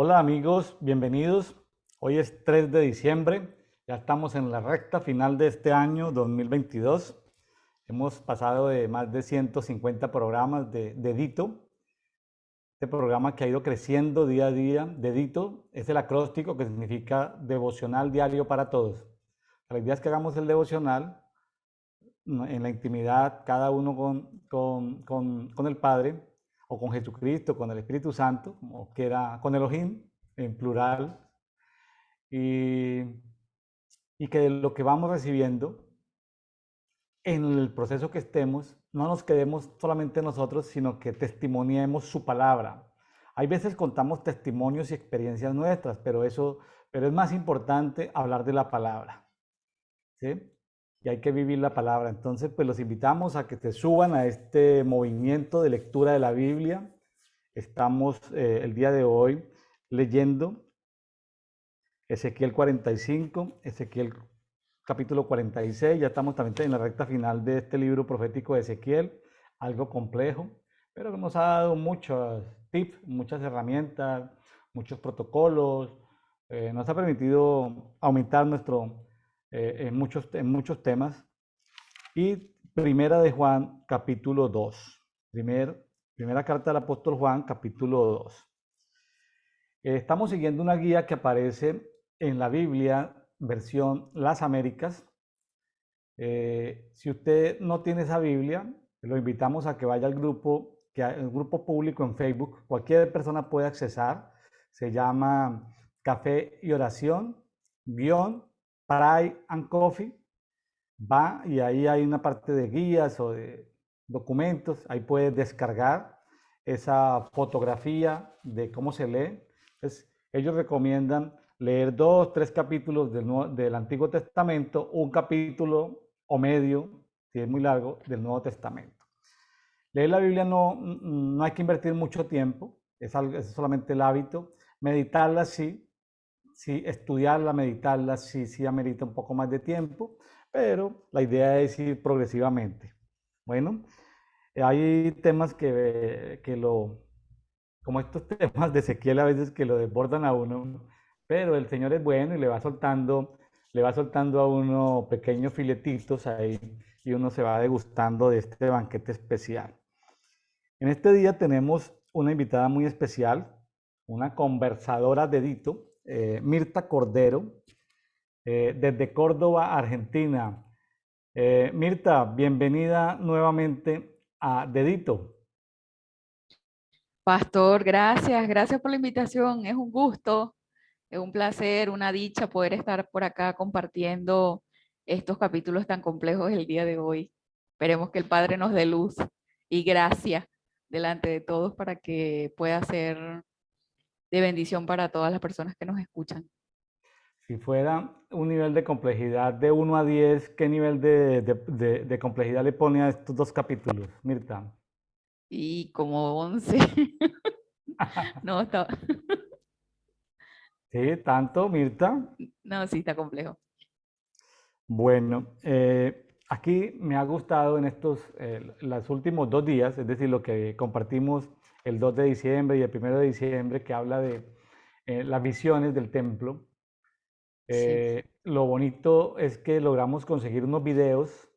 Hola amigos, bienvenidos. Hoy es 3 de diciembre, ya estamos en la recta final de este año 2022. Hemos pasado de más de 150 programas de Dedito, este programa que ha ido creciendo día a día. Dedito es el acróstico que significa devocional diario para todos. La idea es que hagamos el devocional en la intimidad, cada uno con el Padre, o con Jesucristo, con el Espíritu Santo, o que era con Elohim, en plural, y, y que de lo que vamos recibiendo en el proceso que estemos, no nos quedemos solamente nosotros, sino que testimoniemos su palabra. Hay veces contamos testimonios y experiencias nuestras, pero es más importante hablar de la palabra, ¿sí? Y hay que vivir la palabra. Entonces, pues los invitamos a que se suban a este movimiento de lectura de la Biblia. Estamos el día de hoy leyendo Ezequiel 45, Ezequiel capítulo 46, ya estamos también en la recta final de este libro profético de Ezequiel, algo complejo, pero nos ha dado muchos tips, muchas herramientas, muchos protocolos, nos ha permitido aumentar en muchos temas. Y Primera de Juan, capítulo 2, primera carta del apóstol Juan, capítulo 2. Estamos siguiendo una guía que aparece en la Biblia, versión Las Américas. Si usted no tiene esa Biblia, lo invitamos a que vaya al grupo, el grupo público en Facebook. Cualquier persona puede accesar. Se llama Café y Oración, guión, Pray and Coffee. Va y ahí hay una parte de guías o de documentos. Ahí puede descargar esa fotografía de cómo se lee. Entonces, ellos recomiendan leer 2, 3 capítulos del Antiguo Testamento, un capítulo o medio, si es muy largo, del Nuevo Testamento. Leer la Biblia no hay que invertir mucho tiempo, es solamente el hábito. Meditarla sí, sí, estudiarla, meditarla sí amerita un poco más de tiempo, pero la idea es ir progresivamente. Bueno, hay temas como estos temas de Ezequiel a veces que lo desbordan a uno, pero el Señor es bueno y le va soltando a uno pequeños filetitos ahí y uno se va degustando de este banquete especial. En este día tenemos una invitada muy especial, una conversadora dedito, Mirta Cordero, desde Córdoba, Argentina. Mirta, bienvenida nuevamente a Dedito. Pastor, gracias por la invitación. Es un gusto, es un placer, una dicha poder estar por acá compartiendo estos capítulos tan complejos el día de hoy. Esperemos que el Padre nos dé luz y gracia delante de todos para que pueda ser de bendición para todas las personas que nos escuchan. Si fuera un nivel de complejidad de 1 a 10, ¿qué nivel de complejidad le pone a estos 2 capítulos, Mirta? Y como 11, no, Sí, tanto, Mirta. no, sí está complejo. Bueno, aquí me ha gustado en los últimos 2 días, es decir, lo que compartimos el 2 de diciembre y el 1 de diciembre, que habla de las visiones del templo. Sí, Lo bonito es que logramos conseguir unos videos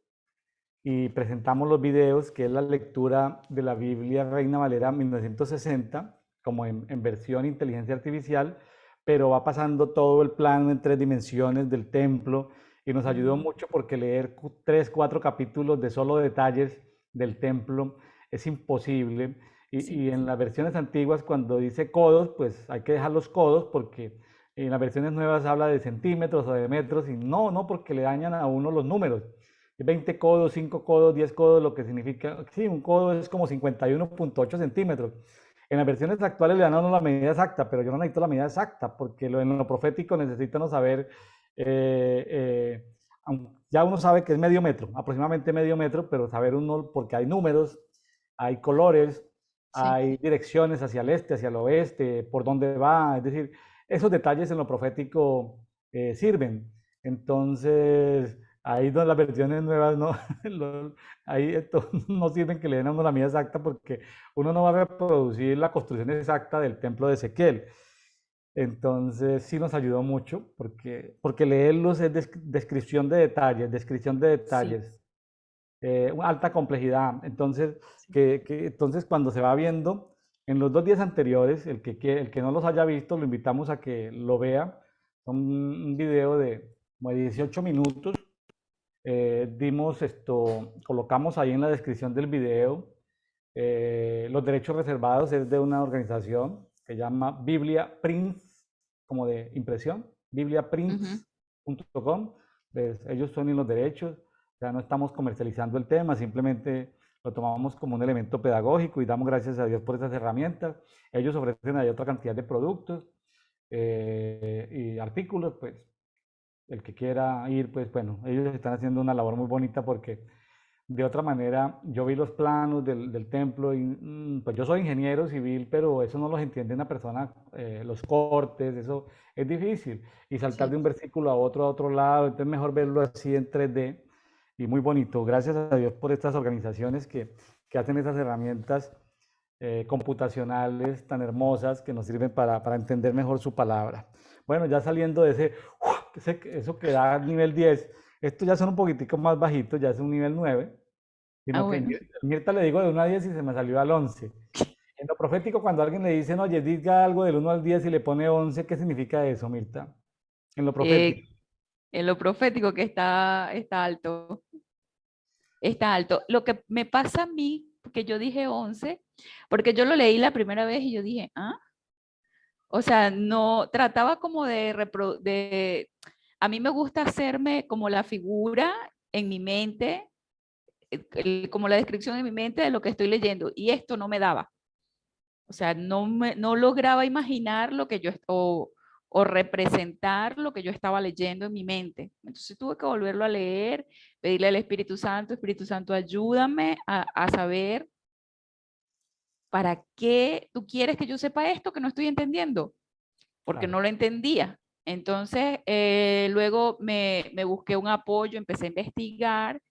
y presentamos los videos, que es la lectura de la Biblia Reina Valera 1960, como en versión inteligencia artificial, pero va pasando todo el plano en 3 dimensiones del templo y nos ayudó ujú, mucho porque leer 3, 4 capítulos de solo detalles del templo es imposible. sí, Y en las versiones antiguas, cuando dice codos, pues hay que dejar los codos porque en las versiones nuevas habla de centímetros o de metros y no, porque le dañan a uno los números. 20 codos, 5 codos, 10 codos, lo que significa, sí, un codo es como 51,8 centímetros. En las versiones actuales le dan a uno la medida exacta, pero yo no necesito la medida exacta, porque en lo profético necesitan saber, eh, eh, ya uno sabe que es medio metro, aproximadamente medio metro, pero saber uno, porque hay números, hay colores, sí. hay direcciones hacia el este, hacia el oeste, por dónde va, es decir, esos detalles en lo profético sirven. Entonces, ahí las versiones nuevas no, ahí esto no sirven que le den a uno la medida exacta porque uno no va a reproducir la construcción exacta del templo de Ezequiel. Entonces sí nos ayudó mucho porque leerlos es descripción de Sí, detalles, una alta complejidad. Entonces, sí. entonces cuando se va viendo, en los 2 días anteriores, el que no los haya visto, lo invitamos a que lo vea. Son un video de como de 18 minutos. Colocamos ahí en la descripción del video los derechos reservados es de una organización que se llama Biblia Prints, como de impresión, Ujú. bibliaprints.com. Pues, ellos son los derechos, ya no estamos comercializando el tema, simplemente lo tomamos como un elemento pedagógico y damos gracias a Dios por esas herramientas. Ellos ofrecen ahí otra cantidad de productos y artículos, pues el que quiera ir, pues bueno, ellos están haciendo una labor muy bonita porque de otra manera, yo vi los planos del templo y pues yo soy ingeniero civil, pero eso no los entiende una persona, los cortes, eso es difícil. Y saltar de Sí. un versículo a otro lado, entonces mejor verlo así en 3D y muy bonito. Gracias a Dios por estas organizaciones que hacen esas herramientas computacionales tan hermosas que nos sirven para entender mejor su palabra. Bueno, ya saliendo de eso que da nivel 10, estos ya son un poquitico más bajitos, ya es un nivel 9, Ah, sino que bueno. Mirta le digo de 1 a 10 y se me salió al 11. En lo profético, cuando alguien le dice, oye, diga algo del 1 al 10 y le pone 11, ¿qué significa eso, Mirta? En lo profético. Eh, en lo profético que está alto, está alto. Lo que me pasa a mí, que yo dije 11 porque yo lo leí la primera vez y yo dije, ¿ah? O sea, no, trataba como a mí me gusta hacerme como la figura en mi mente, como la descripción en mi mente de lo que estoy leyendo, y esto no me daba. O sea, no lograba imaginar lo que o representar lo que yo estaba leyendo en mi mente. Entonces tuve que volverlo a leer, pedirle al Espíritu Santo, ayúdame a saber para qué tú quieres que yo sepa esto que no estoy entendiendo, porque Claro, no lo entendía. Entonces, luego me busqué un apoyo, empecé a investigar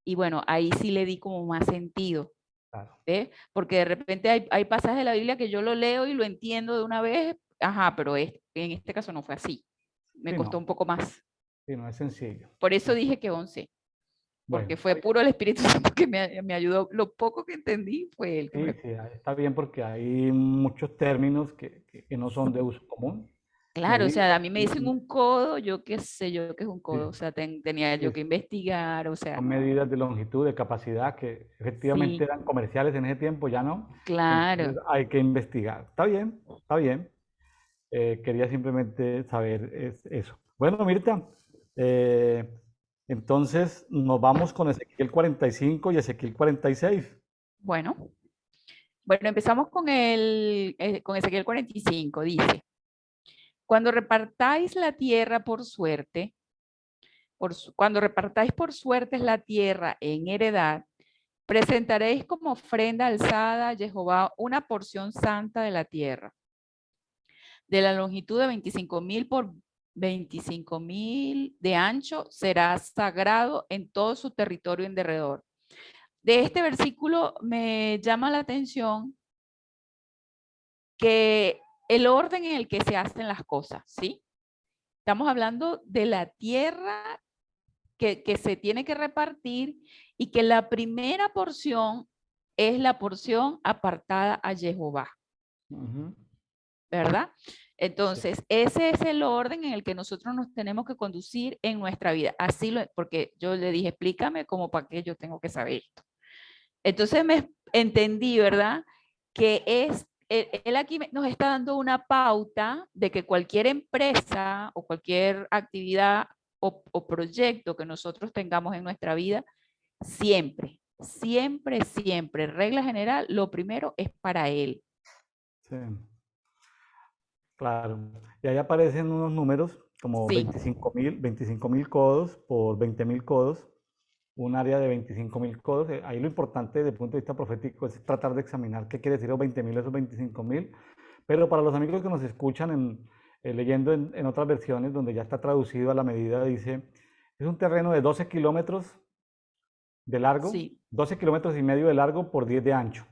y bueno, ahí sí le di como más sentido. claro. ¿Ves? Porque de repente hay pasajes de la Biblia que yo lo leo y lo entiendo de una vez, ajá, pero en este caso no fue así. Me Sí, costó no, un poco más. sí, no es sencillo. Por eso dije que 11, Bueno, porque está fue bien. puro el Espíritu Santo que me ayudó. Lo poco que entendí fue el que Sí, me... sí, está bien porque hay muchos términos que no son de uso común. Claro, o sea, Medidas, a mí me dicen un codo, yo qué sé yo qué es un sí, codo, o sea, tenía sí, yo que investigar, o sea, son no. medidas de longitud, de capacidad, que efectivamente Sí, eran comerciales en ese tiempo, ya no. Entonces claro. hay que investigar. Está bien, está bien. Quería simplemente saber eso. Bueno, Mirta, eh, entonces nos vamos con Ezequiel 45 y Ezequiel 46. Bueno, bueno, empezamos con Ezequiel 45, dice, cuando repartáis la tierra por suerte, cuando repartáis por suertes la tierra en heredad, presentaréis como ofrenda alzada a Jehová una porción santa de la tierra, de la longitud de 25,000 por 25,000 de ancho, será sagrado en todo su territorio en derredor. De este versículo me llama la atención que el orden en el que se hacen las cosas, ¿sí? Estamos hablando de la tierra que se tiene que repartir y que la primera porción es la porción apartada a Jehová, Ujú, ¿verdad? sí, Entonces, ese es el orden en el que nosotros nos tenemos que conducir en nuestra vida. Porque yo le dije, explícame cómo para qué yo tengo que saber esto. Entonces me entendí, ¿verdad? Que él aquí nos está dando una pauta de que cualquier empresa o cualquier actividad o proyecto que nosotros tengamos en nuestra vida, siempre, siempre, siempre, regla general, lo primero es para él. sí, claro. Y ahí aparecen unos números como Sí, 25.000 codos por 20.000 codos, un área de 25.000 codos. Ahí lo importante desde el punto de vista profético es tratar de examinar qué quiere decir los 20.000, esos 25.000. Pero para los amigos que nos escuchan leyendo en otras versiones donde ya está traducido a la medida, dice, es un terreno de 12 kilómetros de largo, sí, 12 kilómetros y medio de largo por 10 de ancho.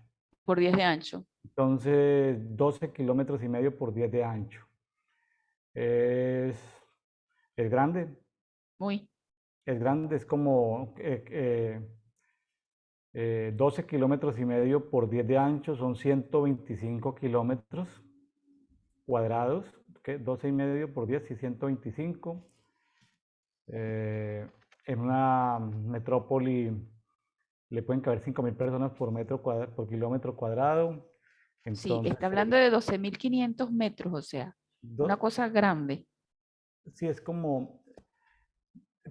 por 10 de ancho. Entonces, 12 kilómetros y medio por 10 de ancho. Es, es grande, Muy. es como 12 kilómetros y medio por 10 de ancho, son 125 kilómetros cuadrados, que 12 y medio por 10 y 125. En una metrópoli le pueden caber 5.000 personas por por kilómetro cuadrado. Sí, Entonces, está hablando de 12.500 metros, o sea, una cosa grande. sí, es como,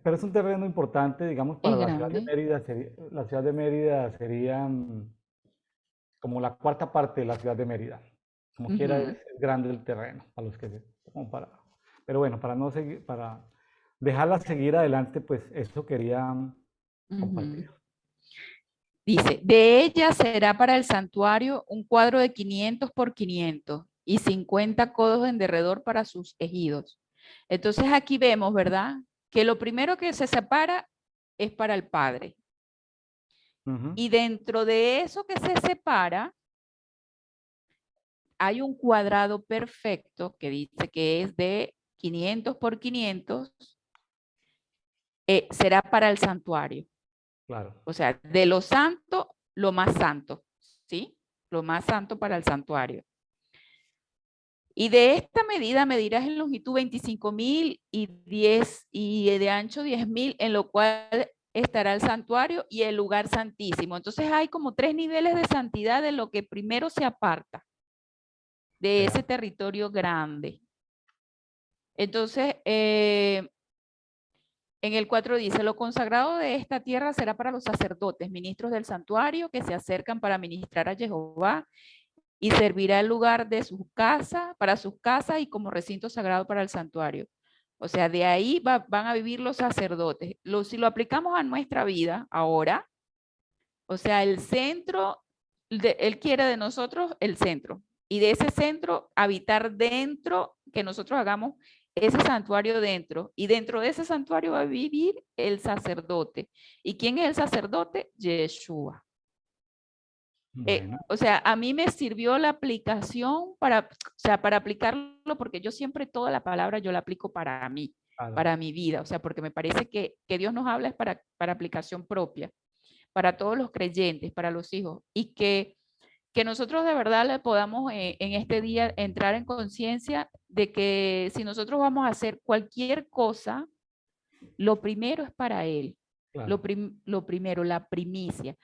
pero es un terreno importante, digamos, para Es la ciudad de grande. Mérida. La ciudad de Mérida sería como la cuarta parte de la ciudad de Mérida. Como quiera, Ujú, es grande el terreno, para los que como para, pero bueno, para no seguir, para dejarla seguir adelante, pues eso quería ujú. compartir. Dice, de ella será para el santuario un cuadro de 500 por 500 y 50 codos en derredor para sus ejidos. Entonces aquí vemos, ¿verdad? Que lo primero que se separa es para el padre. Ujú, Y dentro de eso que se separa, hay un cuadrado perfecto que dice que es de 500 por 500, será para el santuario. claro, O sea, de lo santo, lo más santo, ¿sí? Lo más santo para el santuario. Y de esta medida medirás en longitud 25.000 y de ancho 10.000, en lo cual estará el santuario y el lugar santísimo. Entonces hay como 3 niveles de santidad de lo que primero se aparta de ese vea, territorio grande. Entonces, en el 4 dice, lo consagrado de esta tierra será para los sacerdotes, ministros del santuario, que se acercan para ministrar a Jehová, y servirá el lugar de sus casas, para sus casas y como recinto sagrado para el santuario. O sea, de ahí van a vivir los sacerdotes. Si lo aplicamos a nuestra vida ahora, o sea, el centro, Él quiere de nosotros el centro. Y de ese centro habitar dentro, que nosotros hagamos ese santuario dentro. Y dentro de ese santuario va a vivir el sacerdote. ¿Y quién es el sacerdote? Yeshua. bueno, O sea, a mí me sirvió la aplicación para, o sea, para aplicarlo, porque yo siempre toda la palabra yo la aplico para mí, claro, para mi vida, o sea, porque me parece que Dios nos habla es para aplicación propia, para todos los creyentes, para los hijos, y que nosotros de verdad le podamos en este día entrar en conciencia de que si nosotros vamos a hacer cualquier cosa, lo primero es para Él. claro, Lo primero, la primicia,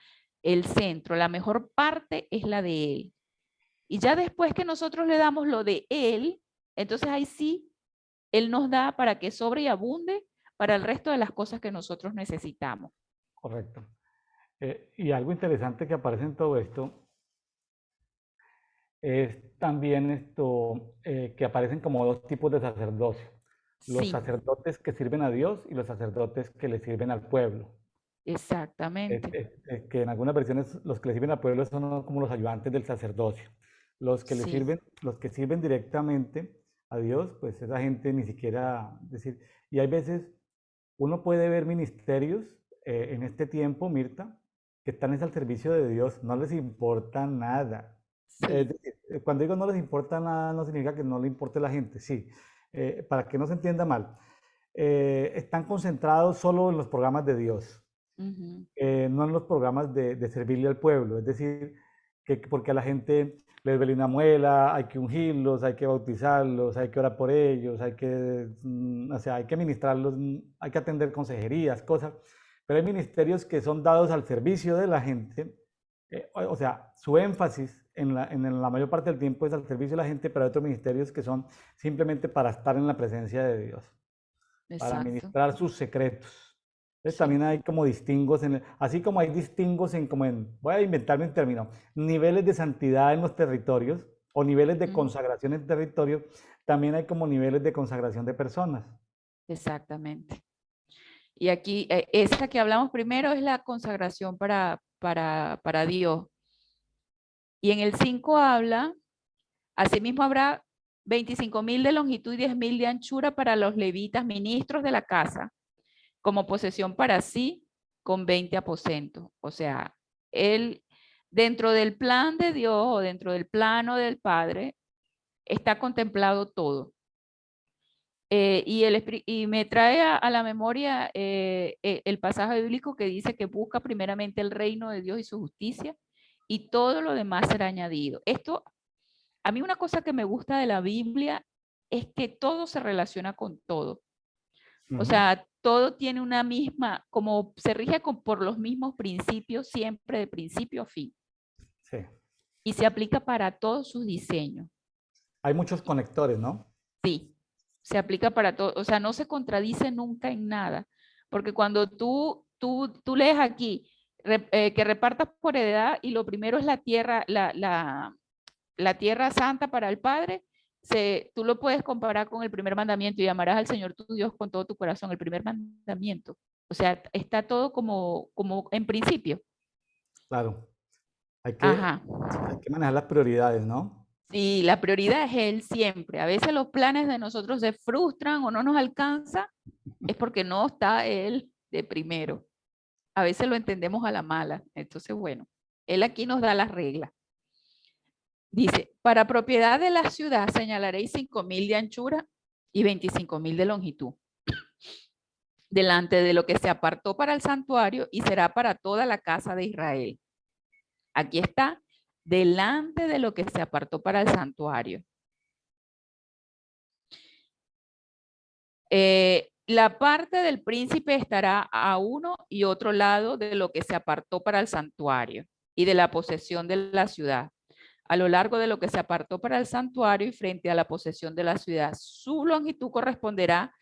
el centro, la mejor parte es la de Él. Y ya después que nosotros le damos lo de Él, entonces ahí sí, Él nos da para que sobre y abunde para el resto de las cosas que nosotros necesitamos. correcto. Y algo interesante que aparece en todo esto es también esto, que aparecen como dos tipos de sacerdocio. Los Sí, sacerdotes que sirven a Dios y los sacerdotes que le sirven al pueblo. exactamente. Que en algunas versiones los que le sirven al pueblo son como los ayudantes del sacerdocio. Sí. Los que sirven directamente a Dios, pues esa gente ni siquiera decir. Y hay veces uno puede ver ministerios en este tiempo, Mirta, que están al servicio de Dios, no les importa nada. Sí. Cuando digo no les importa nada, no significa que no le importe la gente, sí. Para que no se entienda mal, están concentrados solo en los programas de Dios, Ujú. no en los programas de servirle al pueblo. Es decir, que porque a la gente les duele una muela, hay que ungirlos, hay que bautizarlos, hay que orar por ellos, o sea, hay que ministrarlos, hay que atender consejerías, cosas. Pero hay ministerios que son dados al servicio de la gente, o sea, su énfasis en la mayor parte del tiempo es al servicio de la gente, pero hay otros ministerios que son simplemente para estar en la presencia de Dios, para Exacto. ministrar sus secretos. Entonces Sí. también hay como distingos, así como hay distingos voy a inventarme un término, niveles de santidad en los territorios o niveles de Mm, consagración en territorio, también hay como niveles de consagración de personas. exactamente. Y aquí, esa que hablamos primero es la consagración para Dios. Y en el 5 habla, asimismo habrá 25.000 de longitud y 10.000 de anchura para los levitas, ministros de la casa, como posesión para sí, con 20 aposentos. O sea, él, dentro del plan de Dios o dentro del plano del Padre, está contemplado todo. y me trae a la memoria el pasaje bíblico que dice que busca primeramente el reino de Dios y su justicia y todo lo demás será añadido. Esto, a mí una cosa que me gusta de la Biblia es que todo se relaciona con todo. O Ujú. sea, todo tiene una misma, como se rige por los mismos principios siempre de principio a fin Sí. y se aplica para todos sus diseños. Hay muchos conectores, ¿no? Sí, se aplica para todo, o sea, no se contradice nunca en nada, porque cuando tú lees aquí que repartas por heredad y lo primero es la tierra, la tierra santa para el Padre, tú lo puedes comparar con el primer mandamiento y amarás al Señor tu Dios con todo tu corazón, el primer mandamiento. O sea, está todo como en principio. Claro. Hay Ajá. hay que manejar las prioridades, ¿no? Sí, la prioridad es Él siempre. A veces los planes de nosotros se frustran o no nos alcanza, es porque no está Él de primero. A veces lo entendemos a la mala. Entonces, bueno, Él aquí nos da las reglas. Dice, para propiedad de la ciudad señalaréis 5.000 de anchura y 25.000 de longitud, delante de lo que se apartó para el santuario y será para toda la casa de Israel. Aquí está, delante de lo que se apartó para el santuario. La parte del príncipe estará a uno y otro lado de lo que se apartó para el santuario y de la posesión de la ciudad. A lo largo de lo que se apartó para el santuario y frente a la posesión de la ciudad, su longitud corresponderá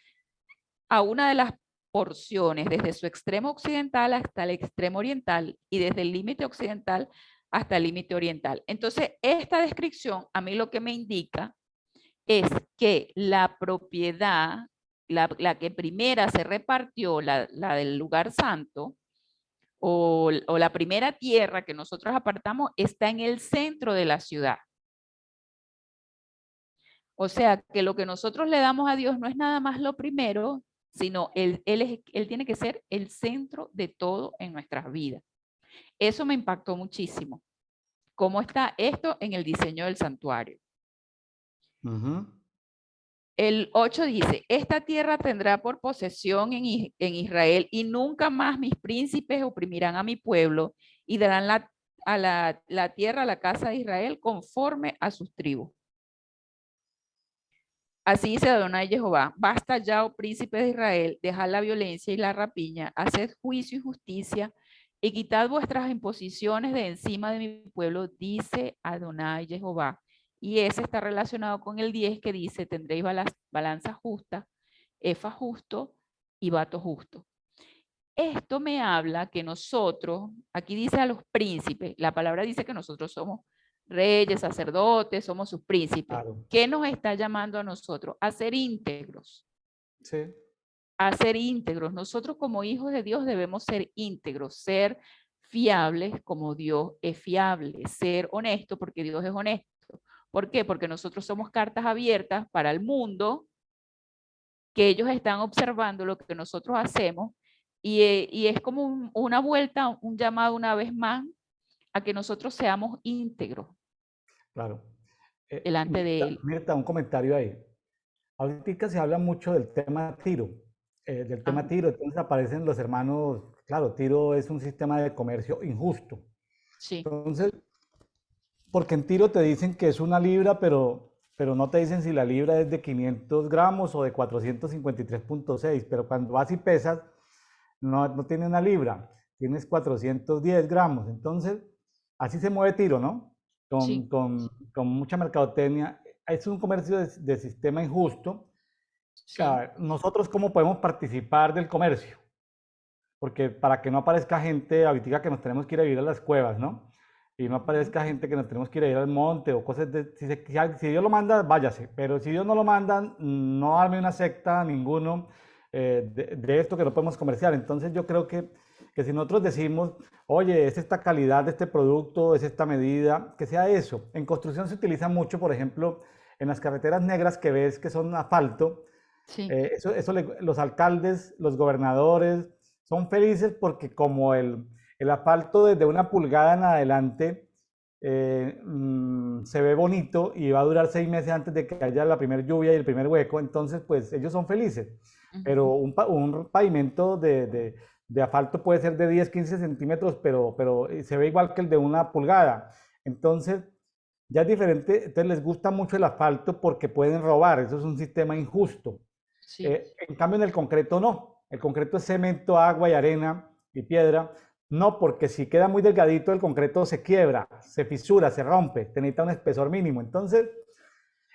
a una de las porciones, desde su extremo occidental hasta el extremo oriental y desde el límite occidental hasta el límite oriental. Entonces, esta descripción a mí lo que me indica es que la propiedad, la que primera se repartió, la del lugar santo, o la primera tierra que nosotros apartamos, está en el centro de la ciudad. O sea, que lo que nosotros le damos a Dios no es nada más lo primero, sino él tiene que ser el centro de todo en nuestras vidas. Eso me impactó muchísimo. ¿Cómo está esto en el diseño del santuario? Ujú. El 8 dice, esta tierra tendrá por posesión en Israel y nunca más mis príncipes oprimirán a mi pueblo y darán la tierra a la casa de Israel conforme a sus tribus. Así dice Adonai Jehová, basta ya, oh príncipes de Israel, dejad la violencia y la rapiña, haced juicio y justicia y quitad vuestras imposiciones de encima de mi pueblo, dice Adonai Jehová. Y ese está relacionado con el 10 que dice, tendréis balanza justa, efa justo y vato justo. Esto me habla que nosotros, aquí dice a los príncipes, la palabra dice que nosotros somos reyes, sacerdotes, somos sus príncipes. Claro. ¿Qué nos está llamando a nosotros? A ser íntegros, Sí. a ser íntegros. Nosotros como hijos de Dios debemos ser íntegros, ser fiables como Dios es fiable, ser honesto porque Dios es honesto. ¿Por qué? Porque nosotros somos cartas abiertas para el mundo, que ellos están observando lo que nosotros hacemos y es como una vuelta, un llamado una vez más a que nosotros seamos íntegros Claro. delante de Mirta, Él. Mirta, un comentario ahí. Ahorita se habla mucho del Ah, tema Tiro, entonces aparecen los hermanos, claro, Tiro es un sistema de comercio injusto. sí, Entonces, porque en Tiro te dicen que es una libra, pero no te dicen si la libra es de 500 gramos o de 453,6, pero cuando vas y pesas, no tiene una libra, tienes 410 gramos. Entonces, así se mueve Tiro, ¿no? sí, Con mucha mercadotecnia. Es un comercio de sistema injusto. sí, Nosotros, ¿cómo podemos participar del comercio? Porque para que no aparezca gente ahorita que nos tenemos que ir a vivir a las cuevas, ¿no? Y no ujú, aparezca gente que nos tenemos que ir a ir al monte o cosas de... Si Dios lo manda, váyase. Pero si Dios no lo manda, no arme una secta, ninguno de esto que no podemos comerciar. Entonces yo creo que si nosotros decimos, oye, es esta calidad de este producto, es esta medida, que sea eso. En construcción se utiliza mucho, por ejemplo, en las carreteras negras que ves que son asfalto, sí, los alcaldes, los gobernadores son felices porque como el asfalto desde una pulgada en adelante se ve bonito y va a durar 6 meses antes de que haya la primera lluvia y el primer hueco, entonces pues ellos son felices. Pero un pavimento de asfalto puede ser de 10, 15 centímetros, pero se ve igual que el de una pulgada. Entonces, ya es diferente, entonces les gusta mucho el asfalto porque pueden robar, eso es un sistema injusto. Sí, En cambio, en el concreto no. El concreto es cemento, agua y arena y piedra. No, porque si queda muy delgadito, el concreto se quiebra, se fisura, se rompe, te necesita un espesor mínimo. Entonces,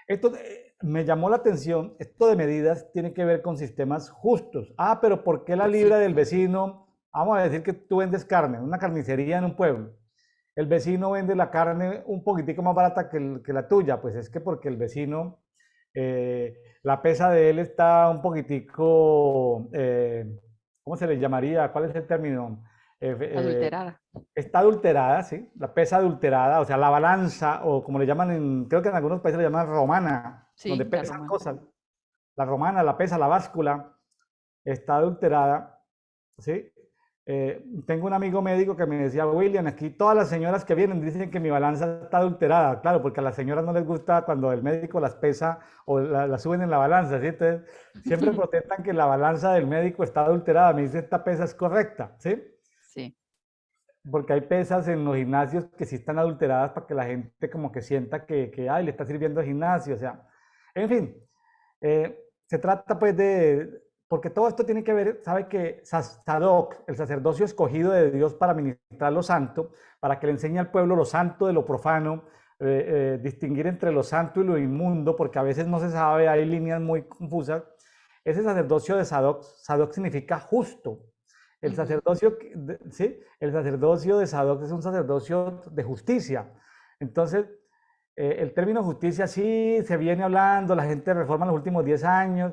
esto me llamó la atención, esto de medidas tiene que ver con sistemas justos. Ah, pero ¿por qué la libra sí. del vecino? Vamos a decir que tú vendes carne, una carnicería en un pueblo. El vecino vende la carne un poquitico más barata que la tuya, pues es que porque el vecino, la pesa de él está un poquitico, ¿cómo se le llamaría? ¿Cuál es el término? Eh, eh, Adulterada. Está adulterada, ¿sí? La pesa adulterada, o sea, la balanza, o como le llaman creo que en algunos países le llaman romana, donde Sí, la pesan romana. cosas. La romana, la pesa, la báscula, está adulterada, ¿sí? Tengo un amigo médico que me decía, William, aquí todas las señoras que vienen dicen que mi balanza está adulterada. Claro, porque a las señoras no les gusta cuando el médico las pesa o las suben en la balanza, ¿sí? Entonces, siempre protestan que la balanza del médico está adulterada. Me dice, esta pesa es correcta, ¿sí? Sí, Porque hay pesas en los gimnasios que sí están adulteradas para que la gente como que sienta que ay, le está sirviendo el gimnasio, o sea, en fin, se trata pues porque todo esto tiene que ver, sabe que Sadoc, el sacerdocio escogido de Dios para ministrar lo santo, para que le enseñe al pueblo lo santo de lo profano, distinguir entre lo santo y lo inmundo, porque a veces no se sabe, hay líneas muy confusas. Ese sacerdocio de Sadoc, Sadoc significa justo. El sacerdocio, ¿sí? El sacerdocio de Sadoc es un sacerdocio de justicia. Entonces, el término justicia sí se viene hablando, la gente reforma en los últimos 10 años,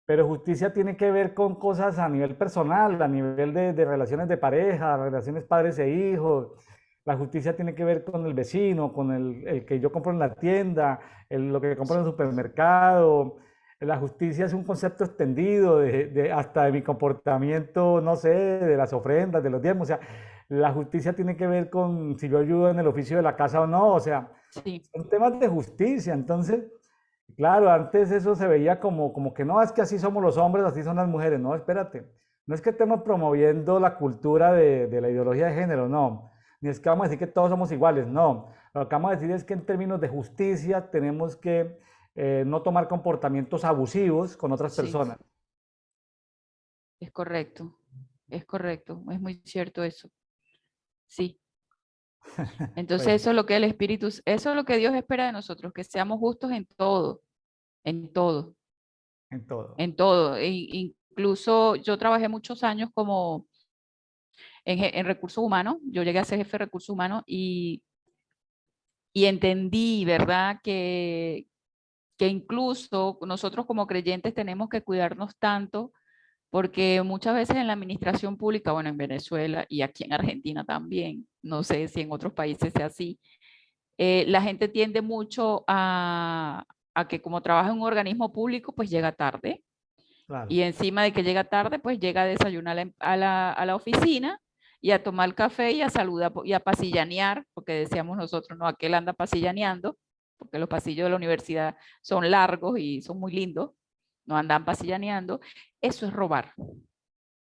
pero justicia tiene que ver con cosas a nivel personal, a nivel de relaciones de pareja, relaciones padres e hijos. La justicia tiene que ver con el vecino, con el que yo compro en la tienda, lo que compro en el sí, supermercado. La justicia es un concepto extendido hasta de mi comportamiento, no sé, de las ofrendas, de los diezmos. O sea, la justicia tiene que ver con si yo ayudo en el oficio de la casa o no. O sea, sí, son temas de justicia. Entonces, claro, antes eso se veía como que no, es que así somos los hombres, así son las mujeres. No, espérate. No es que estemos promoviendo la cultura de la ideología de género, no. Ni es que vamos a decir que todos somos iguales, no. Lo que vamos a decir es que en términos de justicia tenemos que no tomar comportamientos abusivos con otras sí, personas. es correcto, es muy cierto eso, sí. Entonces Bueno, eso es lo que el Espíritu, eso es lo que Dios espera de nosotros, que seamos justos en todo, en todo, en todo. en todo. Incluso yo trabajé muchos años como en recursos humanos, yo llegué a ser jefe de recursos humanos y entendí, ¿verdad? Que incluso nosotros como creyentes tenemos que cuidarnos tanto porque muchas veces en la administración pública, bueno, en Venezuela y aquí en Argentina también, no sé si en otros países sea así, la gente tiende mucho a que como trabaja en un organismo público, pues llega tarde. Claro. Y encima de que llega tarde, pues llega a desayunar a la oficina y a tomar café y a saludar y a pasillanear, porque decíamos nosotros, no, aquel anda pasillaneando, porque los pasillos de la universidad son largos y son muy lindos, no andan pasillaneando. Eso es robar.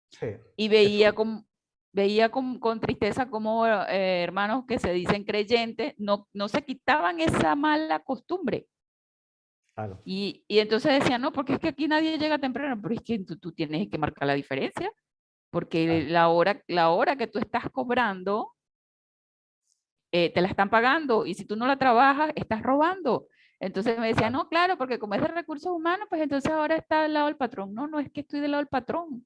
Sí. Y Eso, veía con tristeza como hermanos que se dicen creyentes no se quitaban esa mala costumbre. claro. Y entonces decían, no, porque es que aquí nadie llega temprano, pero es que tú tienes que marcar la diferencia, porque Claro. la hora que tú estás cobrando, te la están pagando, y si tú no la trabajas, estás robando. Entonces me decían, Claro. no, claro, porque como es de recursos humanos, pues entonces ahora está al lado del patrón. No, no es que estoy del lado del patrón,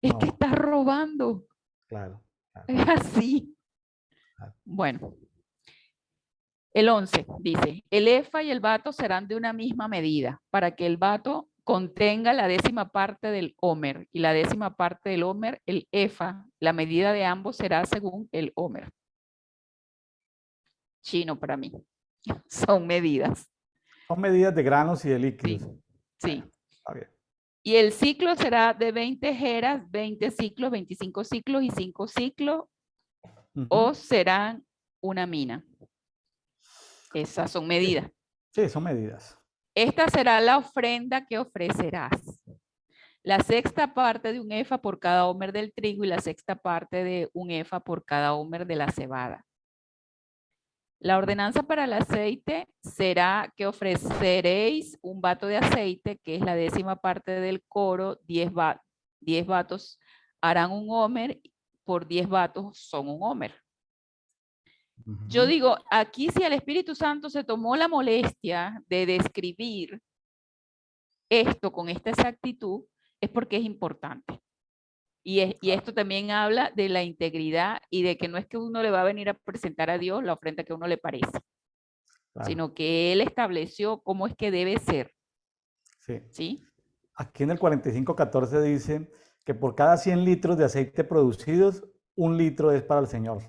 es que No, estás robando. claro. Claro. Es así. Claro. Bueno, el 11 dice, el efa y el bato serán de una misma medida para que el bato contenga la décima parte del homer y la décima parte del homer, el efa. La medida de ambos será según el homer. Chino para mí. Son medidas. Son medidas de granos y de Sí, líquidos. sí. Bueno, está bien. Y el ciclo será de 20 jeras, 20 ciclos, 25 ciclos y 5 ciclos, Ujú. o serán una mina. Esas son medidas. Sí, son medidas. Esta será la ofrenda que ofrecerás. La sexta parte de un efa por cada homer del trigo y la sexta parte de un efa por cada homer de la cebada. La ordenanza para el aceite será que ofreceréis un bato de aceite, que es la décima parte del coro, 10 batos harán un homer, por 10 batos son un homer. Yo digo, aquí si el Espíritu Santo se tomó la molestia de describir esto con esta exactitud, es porque es importante. Y esto también habla de la integridad y de que no es que uno le va a venir a presentar a Dios la ofrenda que a uno le parece, Claro. sino que Él estableció cómo es que debe ser. Sí. ¿Sí? Aquí en el 45:14 dice que por cada 100 litros de aceite producidos, 1 litro es para el Señor.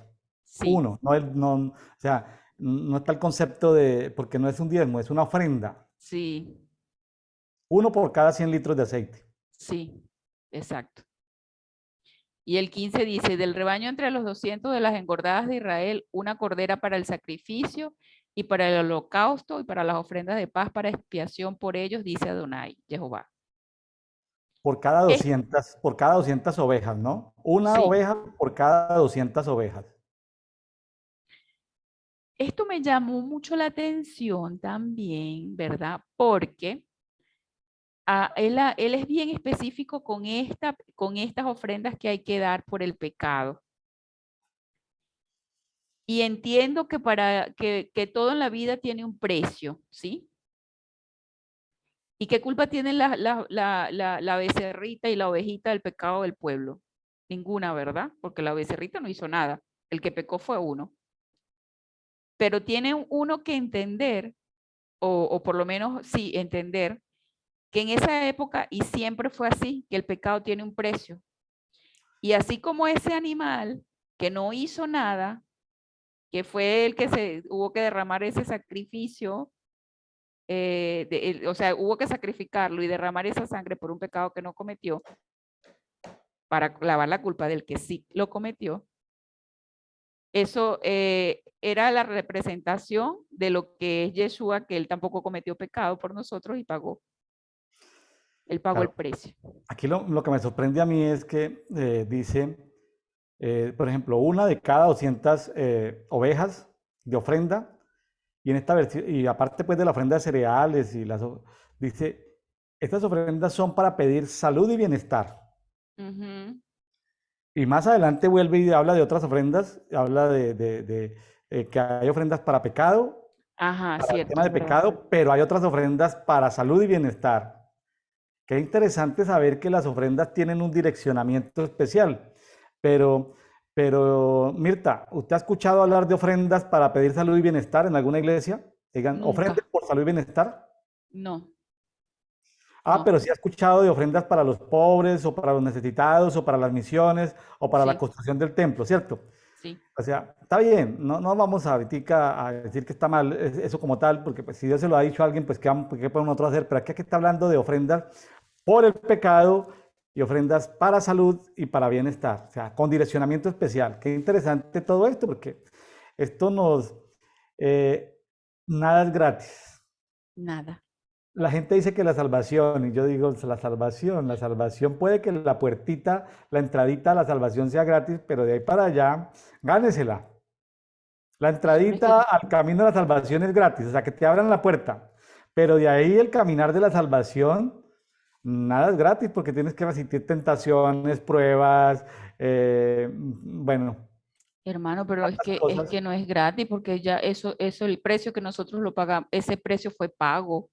Sí. Uno, o sea, no está el concepto de, porque no es un diezmo, es una ofrenda. Sí. 1 por cada 100 litros de aceite. Sí, exacto. Y el 15 dice, del rebaño entre los 200 de las engordadas de Israel, una cordera para el sacrificio y para el holocausto y para las ofrendas de paz para expiación por ellos, dice Adonai, Jehová. Por cada 200 ovejas, ¿no? Una Sí. oveja por cada 200 ovejas. Esto me llamó mucho la atención también, ¿verdad? Porque él es bien específico con estas ofrendas que hay que dar por el pecado. Y entiendo que que todo en la vida tiene un precio, ¿sí? ¿Y qué culpa tienen la becerrita y la ovejita del pecado del pueblo? Ninguna, ¿verdad? Porque la becerrita no hizo nada. El que pecó fue uno. Pero tiene uno que entender, o por lo menos sí, entender, que en esa época, y siempre fue así, que el pecado tiene un precio. Y así como ese animal que no hizo nada, que fue el que se hubo que derramar ese sacrificio, o sea, hubo que sacrificarlo y derramar esa sangre por un pecado que no cometió, para lavar la culpa del que sí lo cometió. Eso era la representación de lo que es Yeshua, que él tampoco cometió pecado por nosotros y pagó. Él pagó el Claro. precio. Aquí lo que me sorprende a mí es que dice, por ejemplo, 1 de cada 200 ovejas de ofrenda, y en esta versión, y aparte pues de la ofrenda de cereales dice, estas ofrendas son para pedir salud y bienestar. Y más adelante vuelve y habla de otras ofrendas, habla de que hay ofrendas para pecado, Ajá, para el cierto, tema es de verdad. pecado, pero hay otras ofrendas para salud y bienestar. Qué interesante saber que las ofrendas tienen un direccionamiento especial. Pero Mirta, ¿usted ha escuchado hablar de ofrendas para pedir salud y bienestar en alguna iglesia? Digan, ofrenda Nunca. por salud y bienestar. No, Ah, no. pero sí ha escuchado de ofrendas para los pobres o para los necesitados o para las misiones o para la Sí, construcción del templo, ¿cierto? sí. O sea, está bien, no vamos ahorita a decir que está mal eso como tal, porque pues, si Dios se lo ha dicho a alguien, pues ¿qué podemos nosotros hacer? Pero aquí está hablando de ofrendas por el pecado y ofrendas para salud y para bienestar, o sea, con direccionamiento especial. Qué interesante todo esto, porque esto eh, nada es gratis. Nada. La gente dice que la salvación, y yo digo, la salvación puede que la puertita, la entradita a la salvación sea gratis, pero de ahí para allá, gánesela. La Pero es que entradita al camino de la salvación es gratis, o sea, que te abran la puerta, pero de ahí el caminar de la salvación, nada es gratis porque tienes que resistir tentaciones, pruebas, bueno, hermano, pero tantas es cosas. que no es gratis porque ya eso, el precio que nosotros lo pagamos, ese precio fue pago,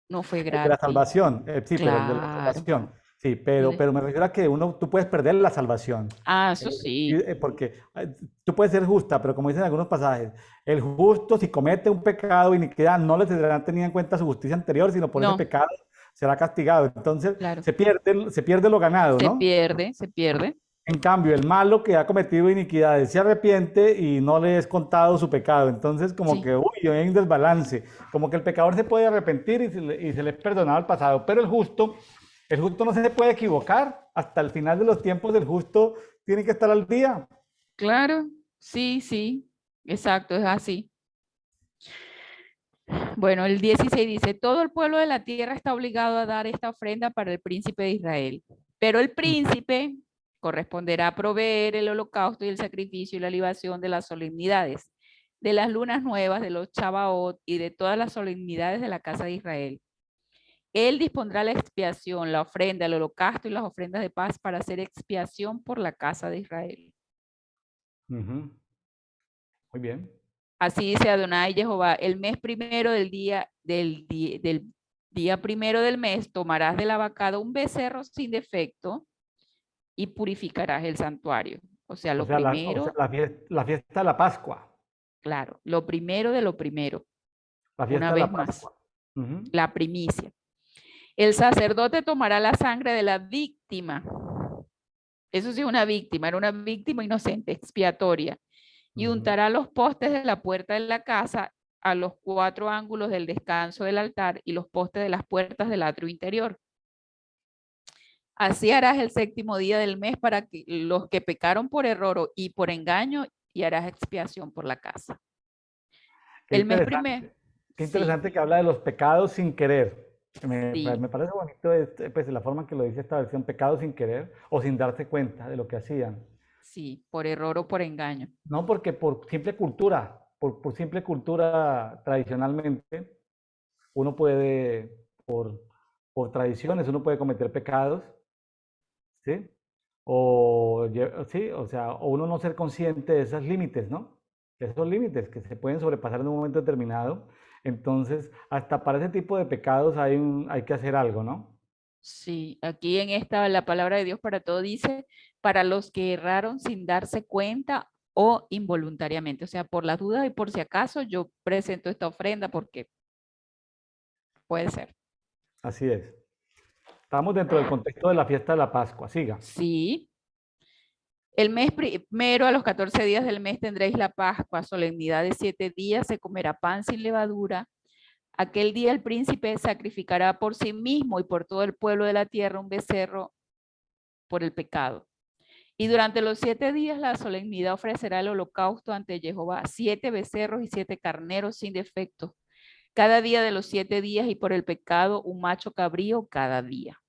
no fue El de la gratis. salvación, sí, pero el de la Claro. salvación, sí, El pero me refiero a que tú puedes perder la salvación. eso sí, Porque tú puedes ser justa, pero como dicen algunos pasajes, el justo si comete un pecado o iniquidad no le tendrán tenido en cuenta su justicia anterior, sino por ese no, pecado será castigado. Entonces claro. se pierde lo ganado, Se ¿no? pierde, se pierde. En cambio, el malo que ha cometido iniquidades se arrepiente y no le es contado su pecado. Entonces, como Sí, que, uy, hay un desbalance. Como que el pecador se puede arrepentir y se le es perdonado el pasado. Pero el justo no se puede equivocar. Hasta el final de los tiempos, el justo tiene que estar al día. claro, sí, sí, exacto, es así. Bueno, el 16 dice, todo el pueblo de la tierra está obligado a dar esta ofrenda para el príncipe de Israel, pero el príncipe corresponderá a proveer el holocausto y el sacrificio y la libación de las solemnidades, de las lunas nuevas, de los Chabaot y de todas las solemnidades de la casa de Israel. Él dispondrá la expiación, la ofrenda, el holocausto y las ofrendas de paz para hacer expiación por la casa de Israel. Ujú. Muy bien. Así dice Adonai Jehová, el mes primero del día primero del mes tomarás de la vacada un becerro sin defecto y purificarás el santuario. O sea, O lo sea, primero, la fiesta de la Pascua. claro, lo primero de lo primero, La una fiesta de la vez más, Pascua. Ujú. la primicia. El sacerdote tomará la sangre de la víctima. Eso sí, una víctima, era una víctima inocente, expiatoria. Y Ujú. untará los postes de la puerta de la casa a los 4 ángulos del descanso del altar y los postes de las puertas del atrio interior. Así harás el séptimo día del mes para que los que pecaron por error y por engaño, y harás expiación por la casa. Qué El mes primero, interesante. Qué sí, interesante que habla de los pecados sin querer. sí, Me parece bonito pues, la forma en que lo dice esta versión, pecados sin querer o sin darse cuenta de lo que hacían. sí, por error o por engaño. No porque por simple cultura, por simple cultura tradicionalmente, uno puede, por tradiciones, uno puede cometer pecados, ¿sí? Sí, o sea, o uno no ser consciente de esos límites, ¿no? De esos límites que se pueden sobrepasar en un momento determinado. Entonces, hasta para ese tipo de pecados hay que hacer algo, ¿no? Sí, aquí en esta, la palabra de Dios para todo dice, para los que erraron sin darse cuenta o involuntariamente. O sea, por las dudas y por si acaso yo presento esta ofrenda porque puede ser. Así es. Estamos dentro del contexto de la fiesta de la Pascua. Siga. Sí. El mes primero, a los 14 días del mes, tendréis la Pascua, solemnidad de 7 días, se comerá pan sin levadura. Aquel día el príncipe sacrificará por sí mismo y por todo el pueblo de la tierra un becerro por el pecado. Y durante los 7 días la solemnidad ofrecerá el holocausto ante Jehová, 7 becerros y 7 carneros sin defecto, cada día de los 7 días, y por el pecado un macho cabrío cada día.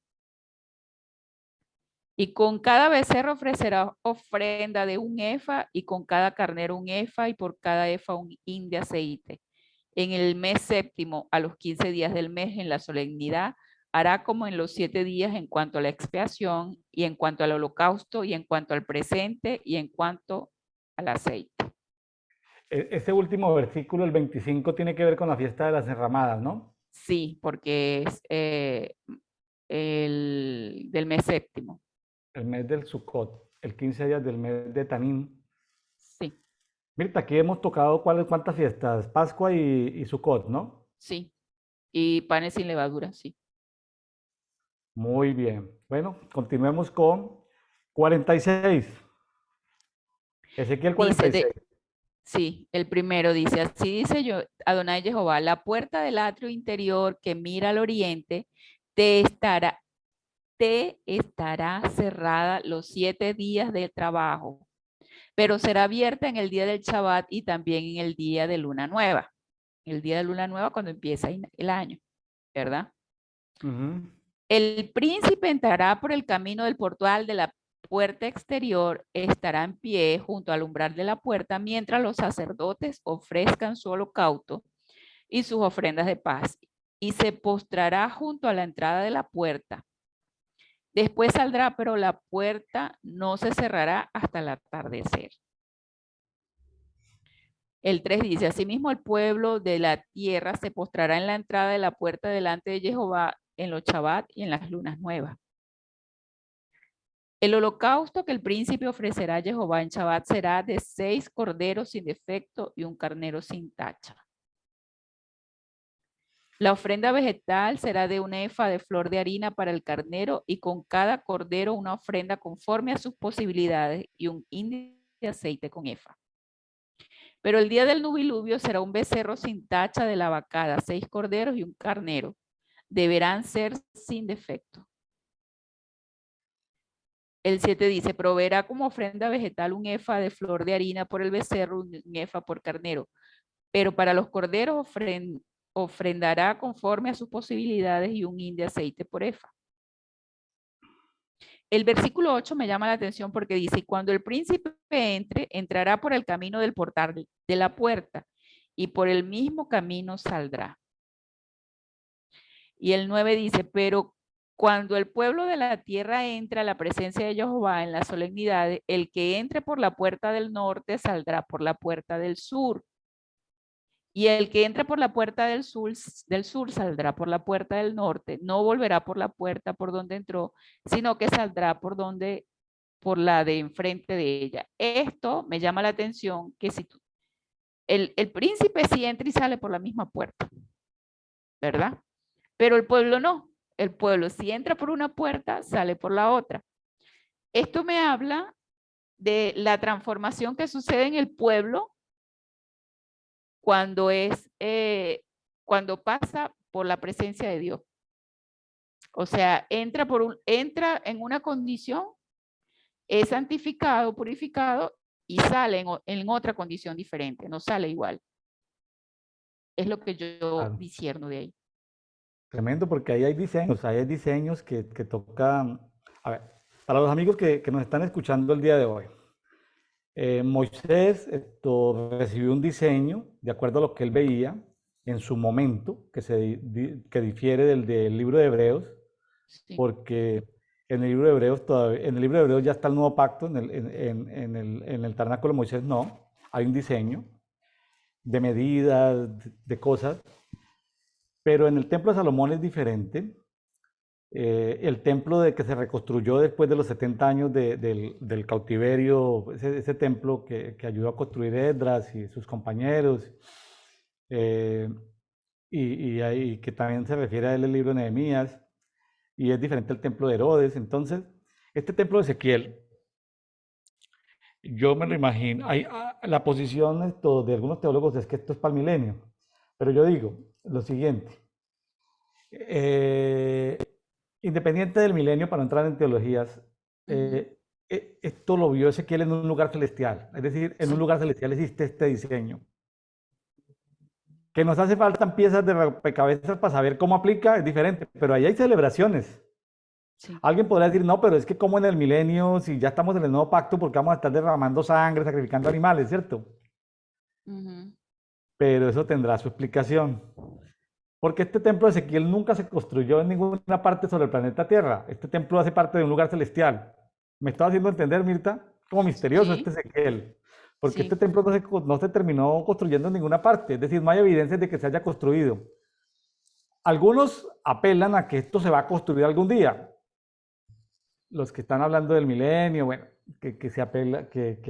Y con cada becerro ofrecerá ofrenda de un efa, y con cada carnero un efa, y por cada efa un hin de aceite. En el mes séptimo, a los 15 días del mes, en la solemnidad, hará como en los 7 días en cuanto a la expiación, y en cuanto al holocausto, y en cuanto al presente, y en cuanto al aceite. Este último versículo, el 25, tiene que ver con la fiesta de las enramadas, ¿no? Sí, porque es el del mes séptimo. El mes del Sukkot, el 15 días del mes de Tanín. Sí, Mirta, aquí hemos tocado cuántas fiestas, Pascua y Sukkot, ¿no? sí. Y panes sin levadura, sí. Muy bien. Bueno, continuemos con 46. Ezequiel Dice, 46. sí, el primero dice, así dice yo, Adonai Jehová, la puerta del atrio interior que mira al oriente te estará, te estará cerrada los 7 días de trabajo, pero será abierta en el día del Shabbat y también en el día de luna nueva. El día de luna nueva cuando empieza el año, ¿verdad? Ujú. El príncipe entrará por el camino del portal de la puerta exterior, estará en pie junto al umbral de la puerta mientras los sacerdotes ofrezcan su holocausto y sus ofrendas de paz, y se postrará junto a la entrada de la puerta. Después saldrá, pero la puerta no se cerrará hasta el atardecer. El 3 dice, asimismo el pueblo de la tierra se postrará en la entrada de la puerta delante de Jehová en los Shabbat y en las lunas nuevas. El holocausto que el príncipe ofrecerá a Jehová en Shabbat será de 6 corderos sin defecto y un carnero sin tacha. La ofrenda vegetal será de una efa de flor de harina para el carnero, y con cada cordero una ofrenda conforme a sus posibilidades y un hin de aceite con efa. Pero el día del nubilubio será un becerro sin tacha de la vacada, 6 corderos y un carnero. Deberán ser sin defecto. El 7 dice, proveerá como ofrenda vegetal un efa de flor de harina por el becerro, un efa por carnero. Pero para los corderos ofrendará conforme a sus posibilidades y un hin de aceite por efa. El versículo 8 me llama la atención porque dice, cuando el príncipe entre, entrará por el camino del portal de la puerta y por el mismo camino saldrá. Y el 9 dice, pero cuando el pueblo de la tierra entra a la presencia de Jehová en las solemnidades, el que entre por la puerta del norte saldrá por la puerta del sur. Y el que entre por la puerta del sur saldrá por la puerta del norte, no volverá por la puerta por donde entró, sino que saldrá por la de enfrente de ella. Esto me llama la atención que si el príncipe sí entra y sale por la misma puerta, ¿verdad? Pero el pueblo no. El pueblo si entra por una puerta, sale por la otra. Esto me habla de la transformación que sucede en el pueblo cuando cuando pasa por la presencia de Dios. O sea, entra en una condición, es santificado, purificado y sale en otra condición diferente, no sale igual. Es lo que yo discierno de ahí. Tremendo, porque ahí hay diseños que tocan. A ver, para los amigos que nos están escuchando el día de hoy, Moisés recibió un diseño de acuerdo a lo que él veía en su momento, que difiere del libro de Hebreos, sí. Porque en el libro de Hebreos ya está el nuevo pacto, en el tabernáculo de Moisés no, hay un diseño de medidas, de cosas, pero en el templo de Salomón es diferente. El templo que se reconstruyó después de los 70 años del cautiverio, ese templo que ayudó a construir Esdras y sus compañeros, y que también se refiere a él el libro de Nehemías, y es diferente al templo de Herodes. Entonces, este templo de Ezequiel, yo me lo imagino, la posición de algunos teólogos es que esto es para el milenio, pero yo digo lo siguiente, independiente del milenio, para no entrar en teologías, esto lo vio Ezequiel en un lugar celestial, es decir, en un lugar celestial existe este diseño. Que nos hace falta piezas de rompecabezas para saber cómo aplica, es diferente, pero ahí hay celebraciones. Sí. Alguien podrá decir, no, pero es que como en el milenio, si ya estamos en el nuevo pacto, porque vamos a estar derramando sangre, sacrificando animales, ¿cierto? Pero eso tendrá su explicación. Porque este templo de Ezequiel nunca se construyó en ninguna parte sobre el planeta Tierra. Este templo hace parte de un lugar celestial. ¿Me estaba haciendo entender, Mirta? Como misterioso este Ezequiel. Porque este templo no se terminó construyendo en ninguna parte. Es decir, no hay evidencia de que se haya construido. Algunos apelan a que esto se va a construir algún día. Los que están hablando del milenio, bueno, que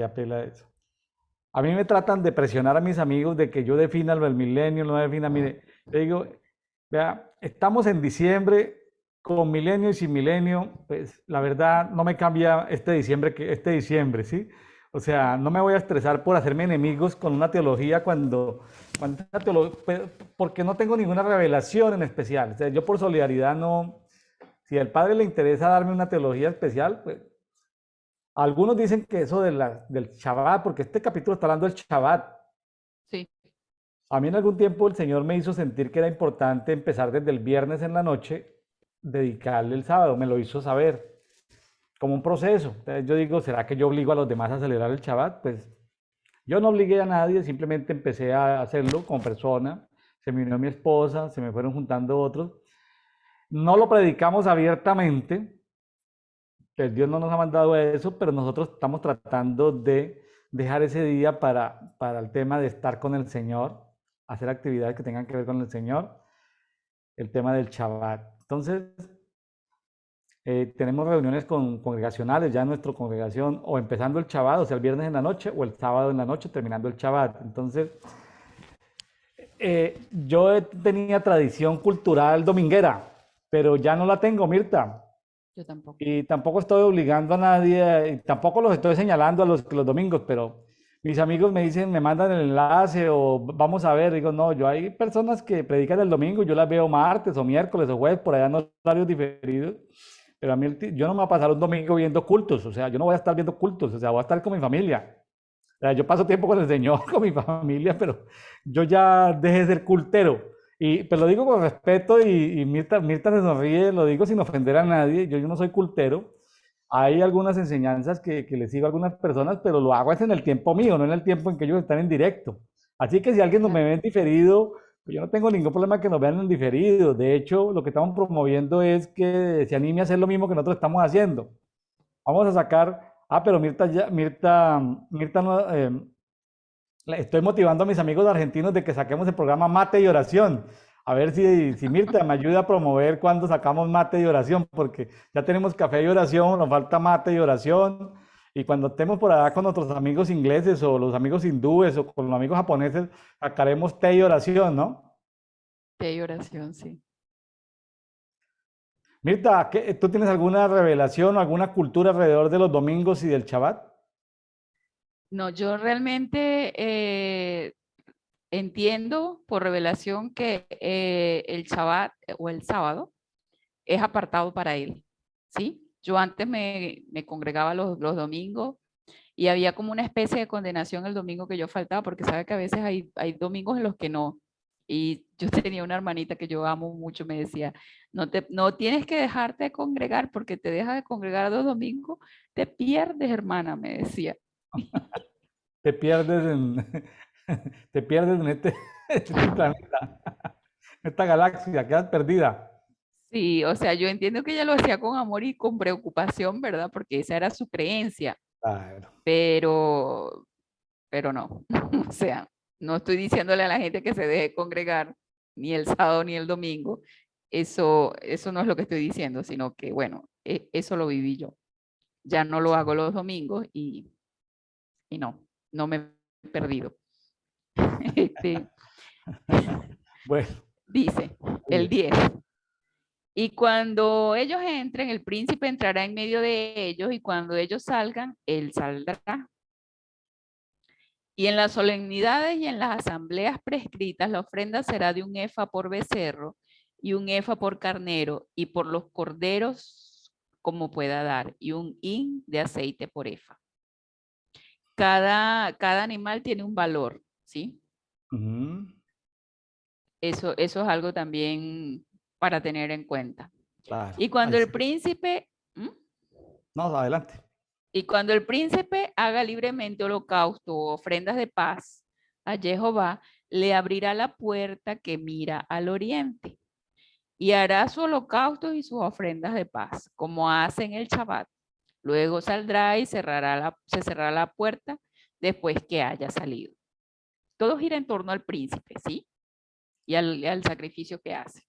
apela a eso. A mí me tratan de presionar a mis amigos de que yo defina lo del milenio, no defina, mire, yo digo, vea, estamos en diciembre, con milenio y sin milenio, pues la verdad no me cambia este diciembre, ¿sí? O sea, no me voy a estresar por hacerme enemigos con una teología porque no tengo ninguna revelación en especial. O sea, yo por solidaridad no, si al Padre le interesa darme una teología especial, pues algunos dicen que eso del Shabbat, porque este capítulo está hablando del Shabbat. Sí. A mí en algún tiempo el Señor me hizo sentir que era importante empezar desde el viernes en la noche, dedicarle el sábado, me lo hizo saber, como un proceso. Entonces yo digo, ¿será que yo obligo a los demás a celebrar el Shabbat? Pues yo no obligué a nadie, simplemente empecé a hacerlo como persona, se me unió mi esposa, se me fueron juntando otros. No lo predicamos abiertamente, pues Dios no nos ha mandado eso, pero nosotros estamos tratando de dejar ese día para el tema de estar con el Señor, hacer actividades que tengan que ver con el Señor, el tema del Shabbat. Entonces, tenemos reuniones congregacionales ya en nuestra congregación, o empezando el Shabbat, o sea, el viernes en la noche, o el sábado en la noche, terminando el Shabbat. Entonces, yo tenía tradición cultural dominguera, pero ya no la tengo, Mirta. Yo tampoco. Y tampoco estoy obligando a nadie, y tampoco los estoy señalando a los domingos, pero mis amigos me dicen, me mandan el enlace o vamos a ver. Digo, no, hay personas que predican el domingo, yo las veo martes o miércoles o jueves, por allá en horarios diferidos, pero a mí yo no me voy a pasar un domingo viendo cultos, o sea, yo no voy a estar viendo cultos, o sea, voy a estar con mi familia. O sea, yo paso tiempo con el Señor, con mi familia, pero yo ya dejé de ser cultero. Y pues lo digo con respeto y Mirta se sonríe, lo digo sin ofender a nadie, yo no soy cultero. Hay algunas enseñanzas que le sigo a algunas personas, pero lo hago es en el tiempo mío, no en el tiempo en que ellos están en directo. Así que si alguien no me Claro. ve en diferido, pues yo no tengo ningún problema que nos vean en diferido. De hecho, lo que estamos promoviendo es que se anime a hacer lo mismo que nosotros estamos haciendo. Vamos a sacar, pero Mirta no, estoy motivando a mis amigos argentinos de que saquemos el programa Mate y Oración. A ver si Mirta me ayuda a promover cuando sacamos Mate y Oración, porque ya tenemos café y oración, nos falta mate y oración. Y cuando estemos por allá con nuestros amigos ingleses o los amigos hindúes o con los amigos japoneses, sacaremos té y oración, ¿no? Té y oración, sí. Mirta, ¿tú tienes alguna revelación o alguna cultura alrededor de los domingos y del Shabbat? No, yo realmente entiendo por revelación que el Shabbat o el sábado es apartado para él, ¿sí? Yo antes me congregaba los domingos y había como una especie de condenación el domingo que yo faltaba, porque sabe que a veces hay domingos en los que no. Y yo tenía una hermanita que yo amo mucho, me decía, no tienes que dejarte de congregar, porque te dejas de congregar 2 domingos, te pierdes, hermana, me decía. Te pierdes te pierdes en este planeta, en esta galaxia, quedas perdida. Sí, o sea, yo entiendo que ella lo hacía con amor y con preocupación, ¿verdad? Porque esa era su creencia, Claro. pero, pero no. O sea, no estoy diciéndole a la gente que se deje congregar ni el sábado ni el domingo. Eso no es lo que estoy diciendo, sino que, bueno, eso lo viví yo. Ya no lo hago los domingos y no me he perdido. Este, Bueno, dice el sigue. 10. Y cuando ellos entren, el príncipe entrará en medio de ellos, y cuando ellos salgan, él saldrá. Y en las solemnidades y en las asambleas prescritas, la ofrenda será de un efa por becerro y un efa por carnero, y por los corderos como pueda dar, y un hin de aceite por efa. Cada animal tiene un valor, ¿sí? Ujú, Eso es algo también para tener en cuenta. claro. Y cuando Ay, el sí. príncipe... ¿Mm? No, adelante. Y cuando el príncipe haga libremente holocausto o ofrendas de paz a Jehová, le abrirá la puerta que mira al oriente y hará sus holocaustos y sus ofrendas de paz, como hace en el Shabbat. Luego saldrá y se cerrará la puerta después que haya salido. Todo gira en torno al príncipe, ¿sí? Y al sacrificio que hace.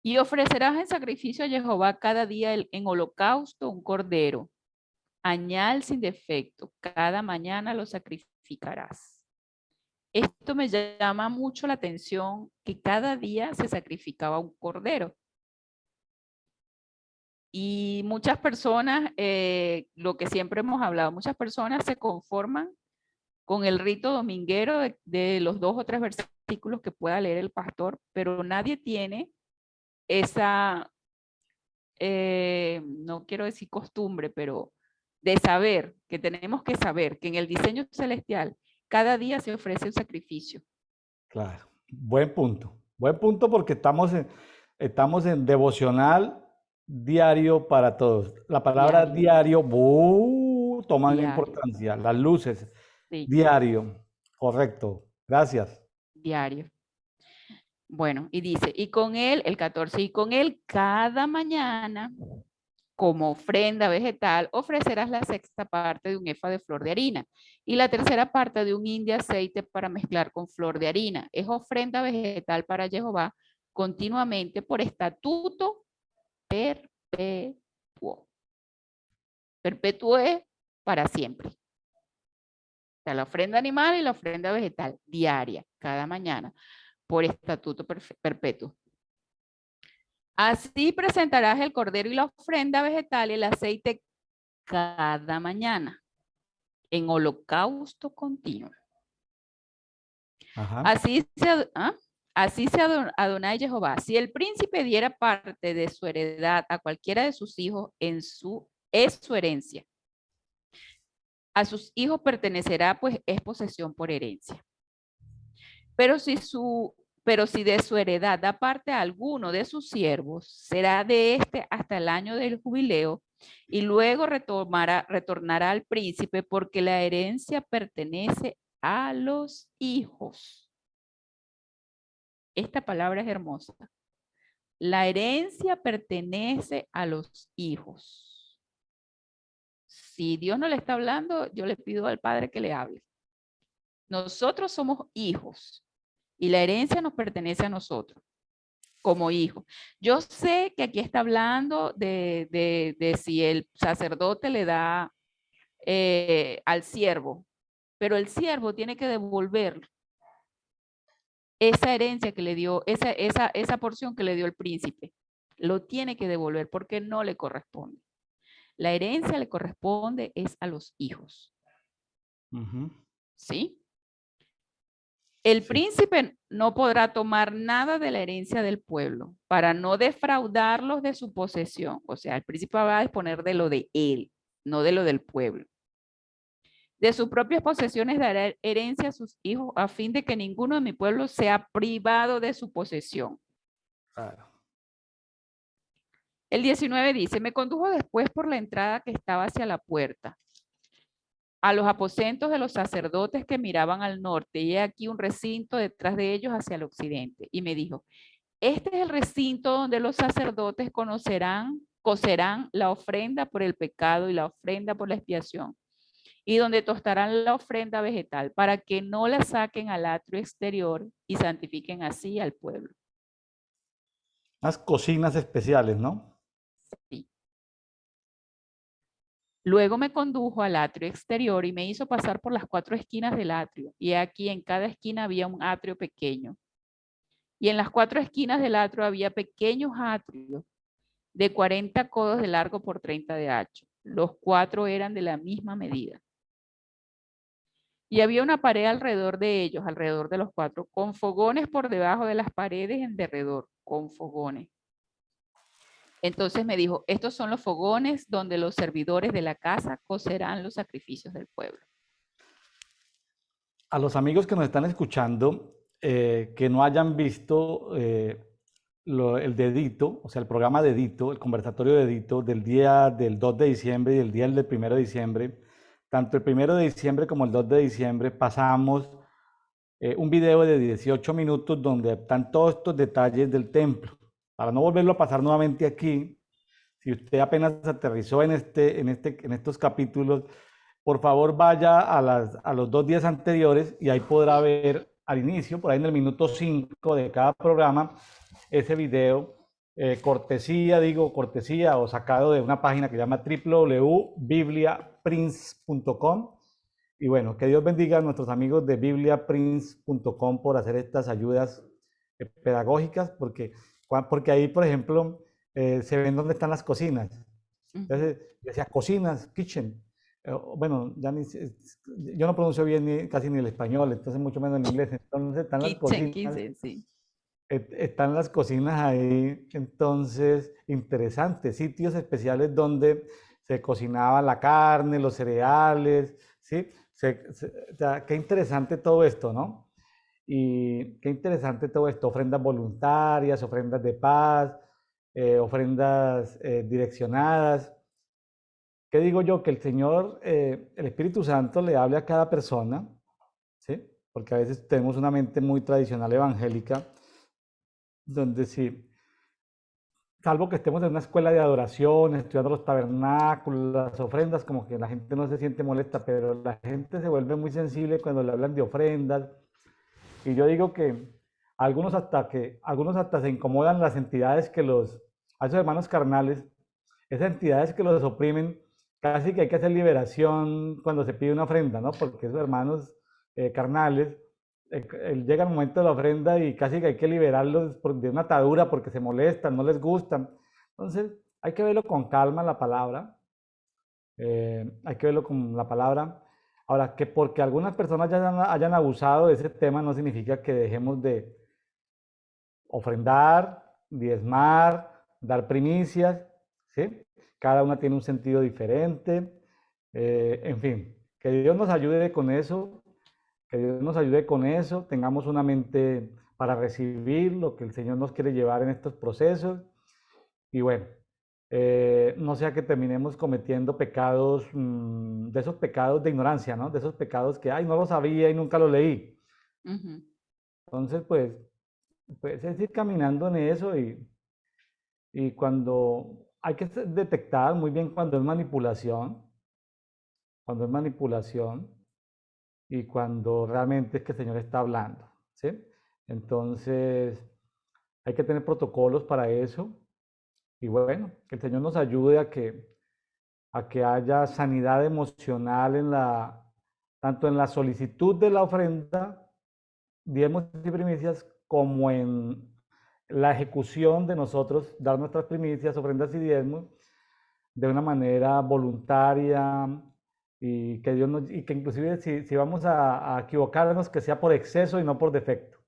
Y ofrecerás en sacrificio a Jehová cada día en holocausto un cordero añal sin defecto, cada mañana lo sacrificarás. Esto me llama mucho la atención, que cada día se sacrificaba un cordero. Y muchas personas, lo que siempre hemos hablado, muchas personas se conforman con el rito dominguero de los 2 o 3 versículos que pueda leer el pastor, pero nadie tiene esa, no quiero decir costumbre, pero de saber, que tenemos que saber que en el diseño celestial cada día se ofrece un sacrificio. Claro. Buen punto. Buen punto porque estamos en devocional diario para todos. La palabra Diario, diario, toma diario, importancia. Las luces, sí, diario. Correcto. Gracias. diario. Bueno, y dice, y con él, el 14, y con él cada mañana, como ofrenda vegetal, ofrecerás la sexta parte de un efa de flor de harina y la tercera parte de un hin de aceite para mezclar con flor de harina. Es ofrenda vegetal para Jehová continuamente por estatuto perpetuo. Perpetuo es para siempre. O sea, la ofrenda animal y la ofrenda vegetal diaria, cada mañana, por estatuto perpetuo. Así presentarás el cordero y la ofrenda vegetal y el aceite cada mañana en holocausto continuo. Ajá. Así se Adonai Jehová. Si el príncipe diera parte de su heredad a cualquiera de sus hijos, es su herencia. A sus hijos pertenecerá, pues es posesión por herencia. Pero si su Pero si de su heredad da parte a alguno de sus siervos, será de éste hasta el año del jubileo, y luego retornará al príncipe, porque la herencia pertenece a los hijos. Esta palabra es hermosa. La herencia pertenece a los hijos. Si Dios no le está hablando, yo le pido al Padre que le hable. Nosotros somos hijos y la herencia nos pertenece a nosotros como hijos. Yo sé que aquí está hablando de si el sacerdote le da al siervo, pero el siervo tiene que devolver esa herencia que le dio, esa porción que le dio el príncipe. Lo tiene que devolver porque no le corresponde. La herencia le corresponde es a los hijos. ¿Sí? El príncipe no podrá tomar nada de la herencia del pueblo para no defraudarlos de su posesión. O sea, el príncipe va a disponer de lo de él, no de lo del pueblo. De sus propias posesiones dará herencia a sus hijos a fin de que ninguno de mi pueblo sea privado de su posesión. Claro. El 19 dice, me condujo después por la entrada que estaba hacia la puerta, a los aposentos de los sacerdotes que miraban al norte, y he aquí un recinto detrás de ellos hacia el occidente. Y me dijo, este es el recinto donde los sacerdotes cocerán la ofrenda por el pecado y la ofrenda por la expiación, y donde tostarán la ofrenda vegetal, para que no la saquen al atrio exterior y santifiquen así al pueblo. Unas cocinas especiales, ¿no? Sí. Luego me condujo al atrio exterior y me hizo pasar por las 4 esquinas del atrio, y aquí en cada esquina había un atrio pequeño. Y en las 4 esquinas del atrio había pequeños atrios de 40 codos de largo por 30 de ancho. Los 4 eran de la misma medida. Y había una pared alrededor de ellos, alrededor de los 4, con fogones por debajo de las paredes en derredor, con fogones. Entonces me dijo, estos son los fogones donde los servidores de la casa cocerán los sacrificios del pueblo. A los amigos que nos están escuchando, que no hayan visto el dedito, o sea, el programa dedito, el conversatorio dedito del día del 2 de diciembre y el día del 1 de diciembre, tanto el 1 de diciembre como el 2 de diciembre pasamos un video de 18 minutos donde están todos estos detalles del templo. Para no volverlo a pasar nuevamente aquí, si usted apenas aterrizó en estos capítulos, por favor vaya a los 2 días anteriores y ahí podrá ver al inicio, por ahí en el minuto 5 de cada programa, ese video, cortesía o sacado de una página que se llama www.bibliaprince.com. Y bueno, que Dios bendiga a nuestros amigos de bibliaprince.com por hacer estas ayudas pedagógicas, porque ahí, por ejemplo, se ven dónde están las cocinas. Entonces, decía cocinas, kitchen. Bueno, yo no pronuncio bien casi ni el español, entonces mucho menos el inglés. Entonces están las cocinas. Sí. Están las cocinas ahí, entonces, interesantes, sitios especiales donde se cocinaba la carne, los cereales, ¿sí? O sea, qué interesante todo esto, ¿no? Y qué interesante todo esto, ofrendas voluntarias, ofrendas de paz, ofrendas direccionadas. ¿Qué digo yo? Que el Señor, el Espíritu Santo le hable a cada persona, ¿sí? Porque a veces tenemos una mente muy tradicional evangélica, donde sí, salvo que estemos en una escuela de adoración, estudiando los tabernáculos, las ofrendas, como que la gente no se siente molesta, pero la gente se vuelve muy sensible cuando le hablan de ofrendas. Y yo digo que algunos hasta se incomodan las entidades a esos hermanos carnales, esas entidades que los oprimen, casi que hay que hacer liberación cuando se pide una ofrenda, ¿no? Porque esos hermanos carnales, llega el momento de la ofrenda y casi que hay que liberarlos de una atadura porque se molestan, no les gustan. Entonces, hay que verlo con calma la palabra. Hay que verlo con la palabra. Ahora, que porque algunas personas ya hayan abusado de ese tema no significa que dejemos de ofrendar, diezmar, dar primicias, ¿sí? Cada una tiene un sentido diferente. En fin, que Dios nos ayude con eso, que Dios nos ayude con eso, tengamos una mente para recibir lo que el Señor nos quiere llevar en estos procesos. Y bueno, no sea que terminemos cometiendo pecados, de esos pecados de ignorancia, ¿no? De esos pecados que, ay, no lo sabía y nunca lo leí. Ujú. Entonces, pues es ir caminando en eso y cuando hay que detectar muy bien cuando es manipulación y cuando realmente es que el Señor está hablando, ¿sí? Entonces, hay que tener protocolos para eso y bueno, que el Señor nos ayude a que haya sanidad emocional tanto en la solicitud de la ofrenda, diezmos y primicias, como en la ejecución de nosotros, dar nuestras primicias, ofrendas y diezmos de una manera voluntaria y que Dios nos, y que inclusive si vamos a equivocarnos, que sea por exceso y no por defecto,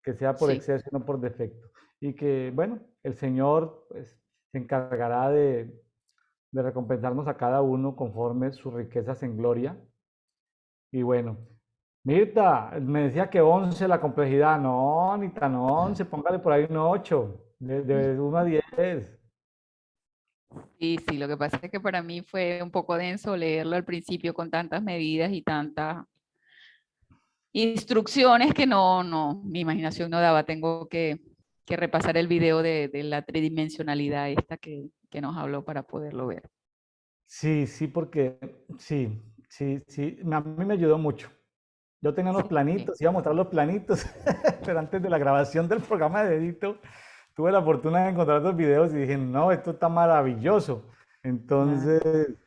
que sea por Sí, exceso y no por defecto. Y que, bueno, el Señor pues, se encargará de recompensarnos a cada uno conforme sus riquezas en gloria. Y bueno, Mirta, me decía que 11 la complejidad. No, ni tan 11, póngale por ahí un 8, de 1 a 10. sí, sí, lo que pasa es que para mí fue un poco denso leerlo al principio con tantas medidas y tantas instrucciones que mi imaginación no daba. Tengo que repasar el video de la tridimensionalidad esta que nos habló para poderlo ver. Sí, sí, porque sí, sí, sí, a mí me ayudó mucho. Yo tenía unos Sí. planitos, iba a mostrar los planitos, pero antes de la grabación del programa de Edito, tuve la fortuna de encontrar los videos y dije, no, esto está maravilloso. Claro. Entonces,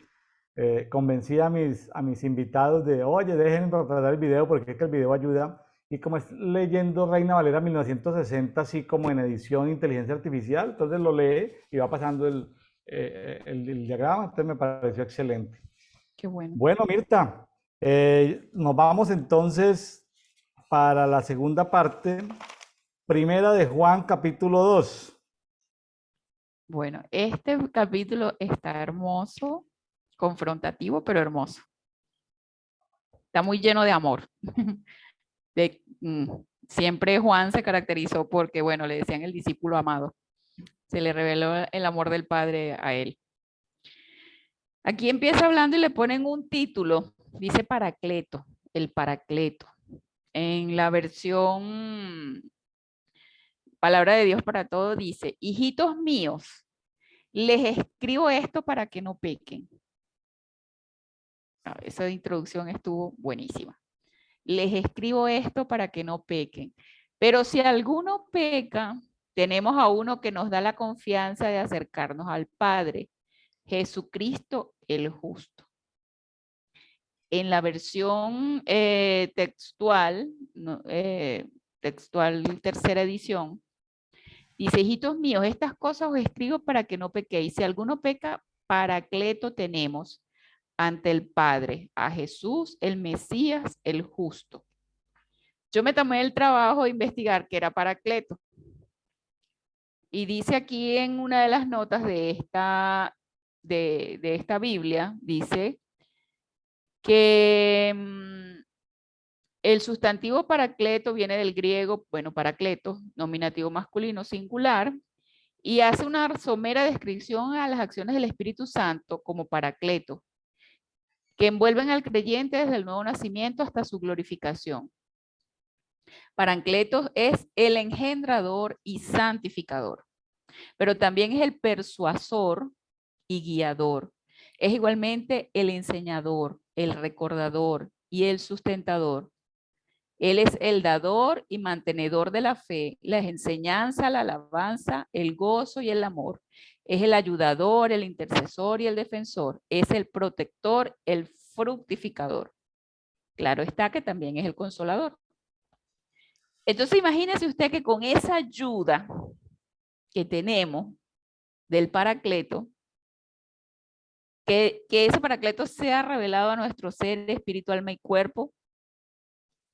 convencí a mis invitados de, oye, dejen tratar el video porque es que el video ayuda. Y como es leyendo Reina Valera 1960, así como en edición inteligencia artificial, entonces lo lee y va pasando el diagrama, entonces me pareció excelente. Qué bueno. Bueno, Mirta, nos vamos entonces para la segunda parte, primera de Juan, capítulo 2. Bueno, este capítulo está hermoso, confrontativo, pero hermoso. Está muy lleno de amor. Siempre Juan se caracterizó porque, bueno, le decían el discípulo amado. Se le reveló el amor del Padre a él. Aquí empieza hablando y le ponen un título, dice Paracleto, el Paracleto. En la versión Palabra de Dios para Todo dice, hijitos míos, les escribo esto para que no pequen. Esa introducción estuvo buenísima. Les escribo esto para que no pequen. Pero si alguno peca, tenemos a uno que nos da la confianza de acercarnos al Padre, Jesucristo el justo. En la versión textual, textual tercera edición, dice, hijitos míos, estas cosas os escribo para que no pequéis. Si alguno peca, Paracleto tenemos ante el Padre, a Jesús, el Mesías, el justo. Yo me tomé el trabajo de investigar qué era Paracleto. Y dice aquí en una de las notas de esta Biblia, dice que el sustantivo Paracleto viene del griego, bueno, Paracleto, nominativo masculino singular, y hace una somera descripción a las acciones del Espíritu Santo como Paracleto, que envuelven al creyente desde el nuevo nacimiento hasta su glorificación. Paracletos es el engendrador y santificador, pero también es el persuasor y guiador. Es igualmente el enseñador, el recordador y el sustentador. Él es el dador y mantenedor de la fe, las enseñanzas, la alabanza, el gozo y el amor. Es el ayudador, el intercesor y el defensor. Es el protector, el fructificador. Claro está que también es el consolador. Entonces imagínese usted que con esa ayuda que tenemos del Paracleto, que ese Paracleto sea revelado a nuestro ser espiritual, alma y cuerpo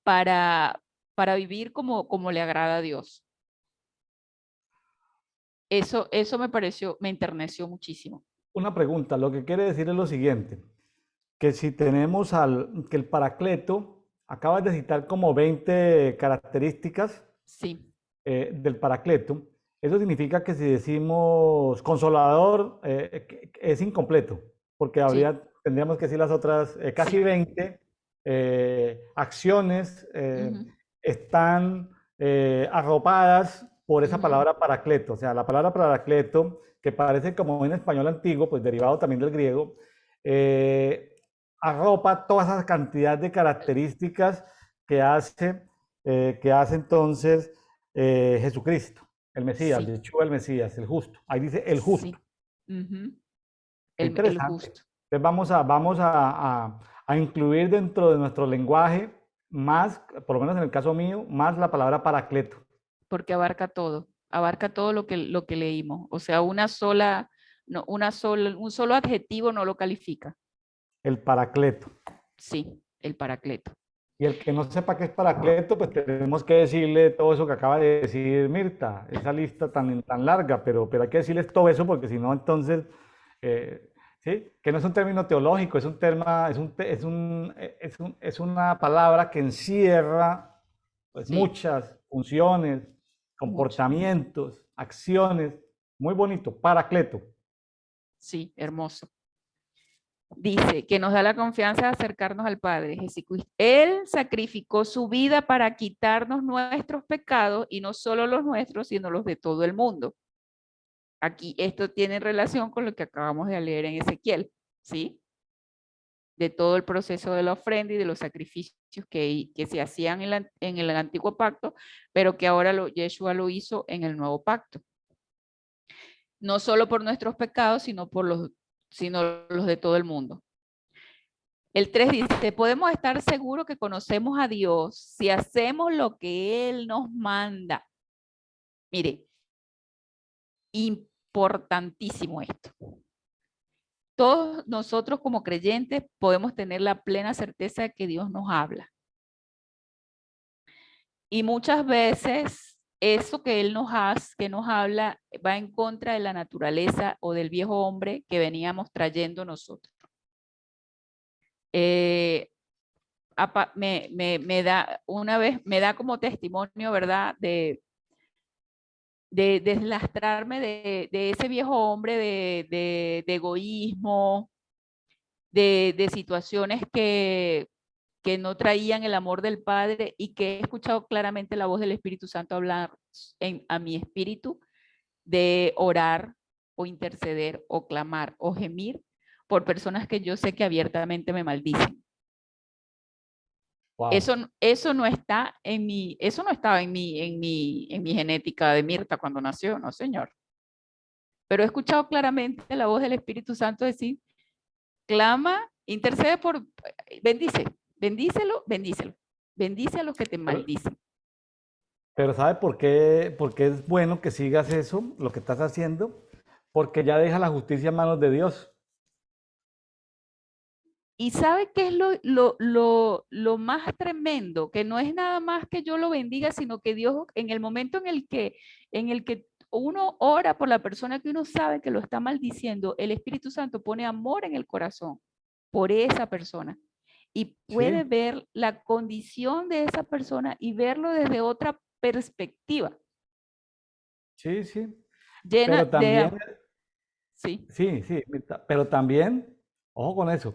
para vivir como le agrada a Dios. Eso me pareció, me enterneció muchísimo. Una pregunta, lo que quiere decir es lo siguiente, que si que el Paracleto, acabas de citar como 20 características, Sí. Del Paracleto, eso significa que si decimos consolador, es incompleto, porque Sí. tendríamos que decir las otras casi Sí. 20 acciones Ujú, están arropadas por esa ujú, palabra paracleto. O sea, la palabra paracleto, que parece como en español antiguo, pues derivado también del griego, eh, arropa toda esa cantidad de características que hace entonces Jesucristo, el Mesías, sí. Yeshua el Mesías, el justo. Ahí dice el Sí. justo. Ujú. Qué El interesante. justo. Entonces vamos a incluir dentro de nuestro lenguaje más, por lo menos en el caso mío, más la palabra paracleto, Porque abarca todo lo que leímos. O sea, una sola, no, un solo adjetivo no lo califica. el paracleto. Sí, el paracleto. Y el que no sepa qué es paracleto, pues tenemos que decirle todo eso que acaba de decir Mirta, esa lista tan larga, pero hay que decirles todo eso porque si no, entonces, ¿sí? Que no es un término teológico, es un tema, es una palabra que encierra pues, Sí, muchas funciones, mucho. comportamientos, acciones. Muy bonito, paracleto. Sí, hermoso. Dice que nos da la confianza de acercarnos al Padre. Jesucristo. Él sacrificó su vida para quitarnos nuestros pecados y no solo los nuestros, sino los de todo el mundo. Aquí esto tiene relación con lo que acabamos de leer en Ezequiel, ¿sí? De todo el proceso de la ofrenda y de los sacrificios que se hacían en el antiguo pacto, pero que ahora Yeshua lo hizo en el nuevo pacto. No solo por nuestros pecados, sino los de todo el mundo. El 3 dice, podemos estar seguros que conocemos a Dios si hacemos lo que Él nos manda. Mire, importantísimo esto. Todos nosotros como creyentes podemos tener la plena certeza de que Dios nos habla. Y muchas veces eso que Él que nos habla, va en contra de la naturaleza o del viejo hombre que veníamos trayendo nosotros. Eh, me da como testimonio, ¿verdad? De deslastrarme de ese viejo hombre de egoísmo, de situaciones que no traían el amor del Padre y que he escuchado claramente la voz del Espíritu Santo hablar a mi espíritu de orar o interceder o clamar o gemir por personas que yo sé que abiertamente me maldicen. Wow. Eso no está eso no estaba en mi genética de Mirta cuando nació, no señor. Pero he escuchado claramente la voz del Espíritu Santo decir, clama, intercede por, bendice, bendícelo, bendice a los que te Pero, maldicen. pero ¿sabe por qué es bueno que sigas eso, lo que estás haciendo? Porque ya deja la justicia en manos de Dios. Y sabe qué es lo más tremendo, que no es nada más que yo lo bendiga, sino que Dios, en el momento en el que uno ora por la persona que uno sabe que lo está maldiciendo, el Espíritu Santo pone amor en el corazón por esa persona y puede Sí, ver la condición de esa persona y verlo desde otra perspectiva, sí, sí. llena Pero de, también, sí, sí, sí, Mirta, pero también, ojo con eso.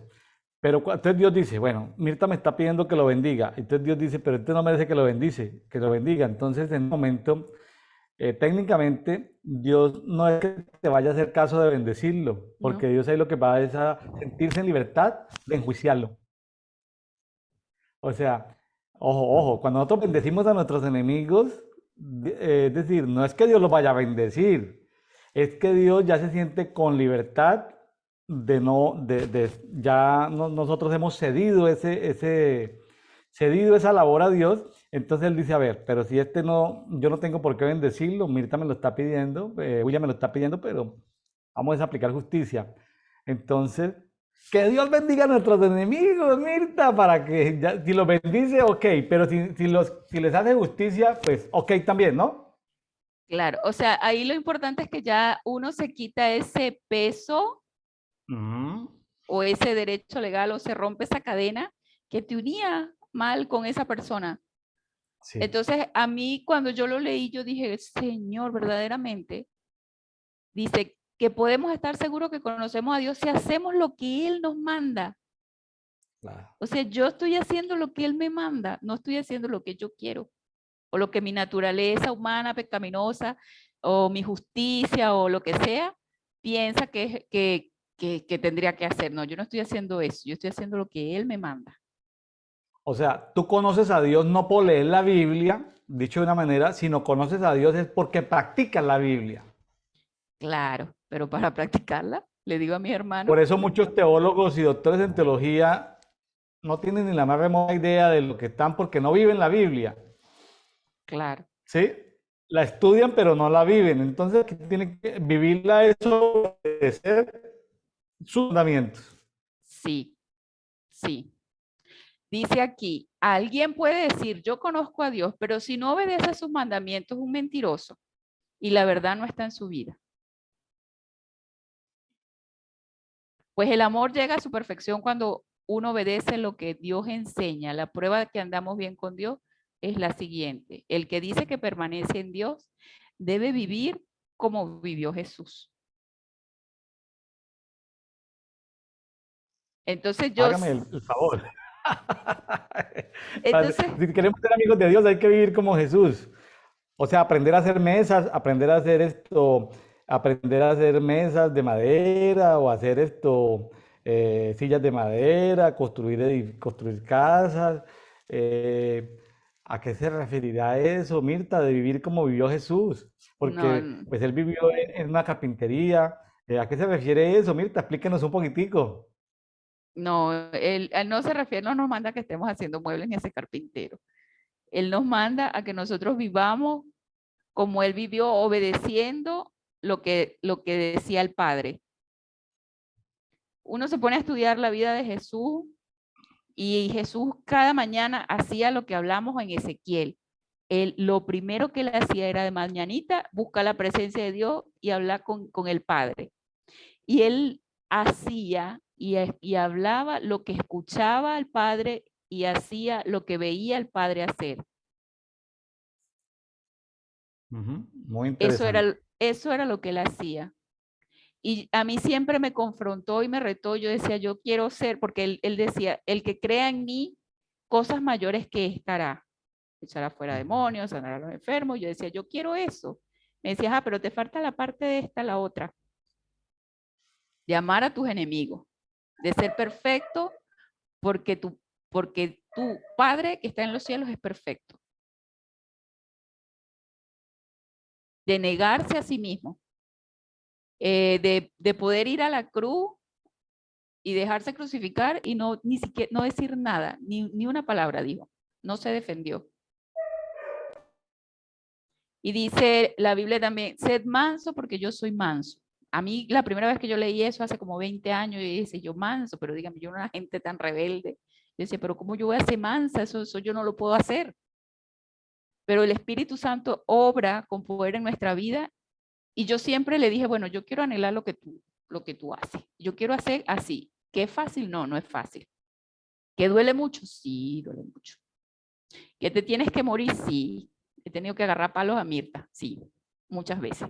Pero entonces Dios dice, bueno, Mirta me está pidiendo que lo bendiga. Entonces Dios dice, pero este no merece que lo bendice, que lo bendiga. Entonces, en un momento, técnicamente, Dios no es que te vaya a hacer caso de bendecirlo, ¿no? porque Dios ahí lo que va es a sentirse en libertad de enjuiciarlo. O sea, ojo, cuando nosotros bendecimos a nuestros enemigos, es decir, no es que Dios los vaya a bendecir, es que Dios ya se siente con libertad de no, ya nosotros hemos cedido esa labor a Dios, entonces Él dice, a ver, pero si este no, yo no tengo por qué bendecirlo, Mirta me lo está pidiendo, William me lo está pidiendo, pero vamos a aplicar justicia. Entonces, que Dios bendiga a nuestros enemigos, Mirta, para que si los bendice, ok, pero si les hace justicia, pues ok también, ¿no? Claro, o sea, ahí lo importante es que ya uno se quita ese peso Ujú. o ese derecho legal o se rompe esa cadena que te unía mal con esa persona. Sí. Entonces, a mí cuando yo lo leí, yo dije, Señor, verdaderamente, dice que podemos estar seguros que conocemos a Dios si hacemos lo que Él nos manda. Claro. O sea, yo estoy haciendo lo que Él me manda, no estoy haciendo lo que yo quiero, o lo que mi naturaleza humana pecaminosa, o mi justicia, o lo que sea, piensa que tendría que hacer. No, yo no estoy haciendo eso, yo estoy haciendo lo que Él me manda. O sea, tú conoces a Dios no por leer la Biblia, dicho de una manera, sino conoces a Dios es porque practicas la Biblia. Claro, pero para practicarla, le digo a mis Por hermanos, eso muchos teólogos y doctores en teología no tienen ni la más remota idea de lo que están porque no viven la Biblia, claro, ¿sí? La estudian pero no la viven. Entonces tienen que vivirla, eso de ser sus mandamientos. sí, sí. Dice aquí, alguien puede decir, yo conozco a Dios, pero si no obedece sus mandamientos, es un mentiroso y la verdad no está en su vida. Pues el amor llega a su perfección cuando uno obedece lo que Dios enseña. La prueba de que andamos bien con Dios es la siguiente. El que dice que permanece en Dios debe vivir como vivió Jesús. Entonces yo, Hágame el favor. entonces, Si queremos ser amigos de Dios hay que vivir como Jesús. O sea, aprender a hacer mesas, aprender a hacer esto, aprender a hacer mesas de madera o hacer esto, sillas de madera, construir casas. eh, ¿A qué se referirá eso, Mirta, de vivir como vivió Jesús? Porque no, pues él vivió en una carpintería. ¿A qué se refiere eso, Mirta? Explíquenos un poquitico. no, él no se refiere, no nos manda a que estemos haciendo muebles ni ese carpintero. Él nos manda a que nosotros vivamos como él vivió, obedeciendo lo que decía el Padre. Uno se pone a estudiar la vida de Jesús y Jesús cada mañana hacía lo que hablamos en Ezequiel. Lo primero que él hacía era de mañanita buscar la presencia de Dios y hablar con el Padre. Y él hacía y hablaba lo que escuchaba al Padre y hacía lo que veía al Padre hacer. Ujú, muy Eso interesante. era, eso era lo que él hacía. Y a mí siempre me confrontó y me retó. Yo decía, yo quiero ser, porque él decía, el que crea en mí, cosas mayores que estará. Echar afuera Ujú. demonios, sanar a los enfermos. Yo decía, yo quiero eso. Me decía, pero te falta la parte de esta, la otra. De amar a tus enemigos, de ser perfecto porque tu Padre que está en los cielos es perfecto. De negarse a sí mismo, de poder ir a la cruz y dejarse crucificar y no ni siquiera no decir nada, ni una palabra dijo, no se defendió. Y dice la Biblia también, sed manso porque yo soy manso. A mí la primera vez que yo leí eso hace como 20 años, yo dije, yo manso, pero dígame, yo una gente tan rebelde. Yo decía, pero ¿cómo yo voy a ser mansa? Eso yo no lo puedo hacer. Pero el Espíritu Santo obra con poder en nuestra vida y yo siempre le dije, bueno, yo quiero anhelar lo que tú haces. Yo quiero hacer así. ¿Que es fácil? No, no es fácil. ¿Que duele mucho? Sí, duele mucho. ¿Que te tienes que morir? Sí. He tenido que agarrar palos a Mirta, sí, muchas veces,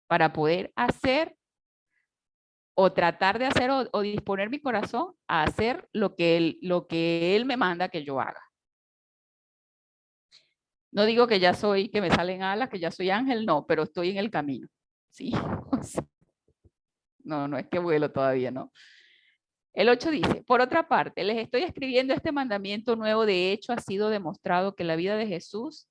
para poder hacer o tratar de hacer o disponer mi corazón a hacer lo que él me manda que yo haga. No digo que ya soy, que me salen alas, que ya soy ángel, no, pero estoy en el camino, sí. No, no es que vuelo todavía, no. El 8 dice, por otra parte, les estoy escribiendo este mandamiento nuevo, de hecho ha sido demostrado que en la vida de Jesús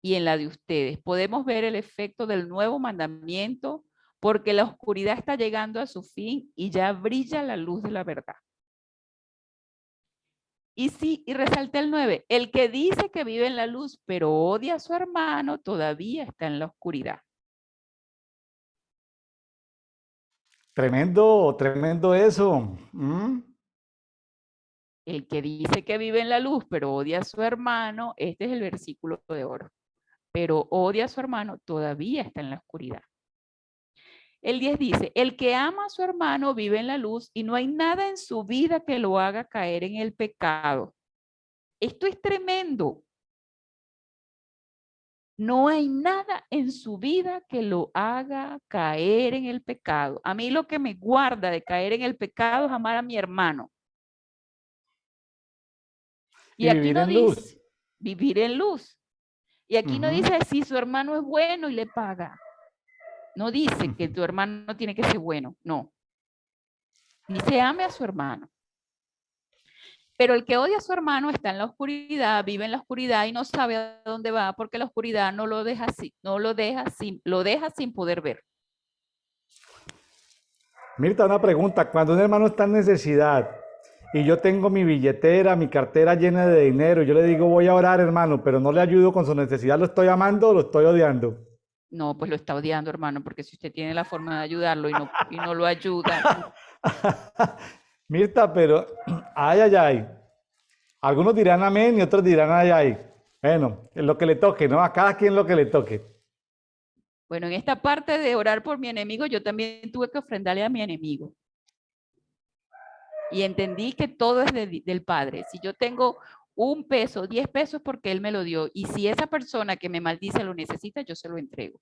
y en la de ustedes podemos ver el efecto del nuevo mandamiento porque la oscuridad está llegando a su fin y ya brilla la luz de la verdad. Y sí, y resalta el 9, el que dice que vive en la luz pero odia a su hermano todavía está en la oscuridad. Tremendo, tremendo eso. ¿Mm? El que dice que vive en la luz pero odia a su hermano, este es el versículo de oro, pero odia a su hermano todavía está en la oscuridad. El 10 dice, el que ama a su hermano vive en la luz y no hay nada en su vida que lo haga caer en el pecado. Esto es tremendo. No hay nada en su vida que lo haga caer en el pecado. A mí lo que me guarda de caer en el pecado es amar a mi hermano. Y Y aquí vivir no en luz. dice vivir en luz. Y aquí no Ujú. dice si su hermano es bueno y le paga. No dice que tu hermano tiene que ser bueno. No. Dice ame a su hermano. Pero el que odia a su hermano está en la oscuridad, vive en la oscuridad y no sabe a dónde va porque la oscuridad no lo deja así, lo deja sin poder ver. Mirta, una pregunta. Cuando un hermano está en necesidad y yo tengo mi billetera, mi cartera llena de dinero, yo le digo, voy a orar, hermano, pero no le ayudo con su necesidad, ¿lo estoy amando o lo estoy odiando? No, pues lo está odiando, hermano, porque si usted tiene la forma de ayudarlo y no lo ayuda, Mirta, pero, ay, ay, ay. Algunos dirán amén y otros dirán ay, ay. Bueno, es lo que le toque, ¿no? A cada quien lo que le toque. bueno, en esta parte de orar por mi enemigo, yo también tuve que ofrendarle a mi enemigo. Y entendí que todo es del Padre. Si yo tengo 1 peso, 10 pesos, porque Él me lo dio. Y si esa persona que me maldice lo necesita, yo se lo entrego.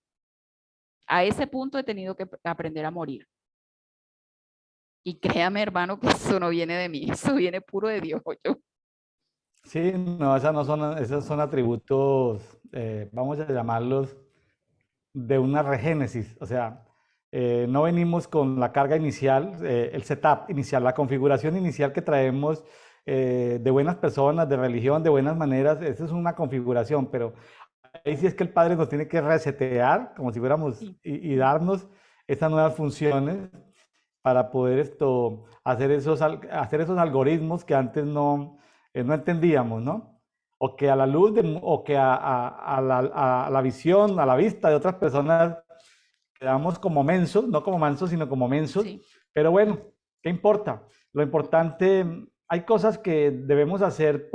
A ese punto he tenido que aprender a morir. Y créame, hermano, que eso no viene de mí, eso viene puro de Dios. Yo. Sí, no, esas no son, esos son atributos, vamos a llamarlos, de una regénesis. O sea, no venimos con la carga inicial, el setup inicial, la configuración inicial que traemos de buenas personas, de religión, de buenas maneras. Esa es una configuración, pero ahí sí es que el Padre nos tiene que resetear, como si fuéramos, Sí, y darnos esas nuevas funciones para poder hacer esos algoritmos que antes no entendíamos, ¿no? O que a la luz o que a la visión, a la vista de otras personas quedamos como mensos, no como mansos, sino como mensos. sí, Pero bueno, ¿qué importa? Lo importante, hay cosas que debemos hacer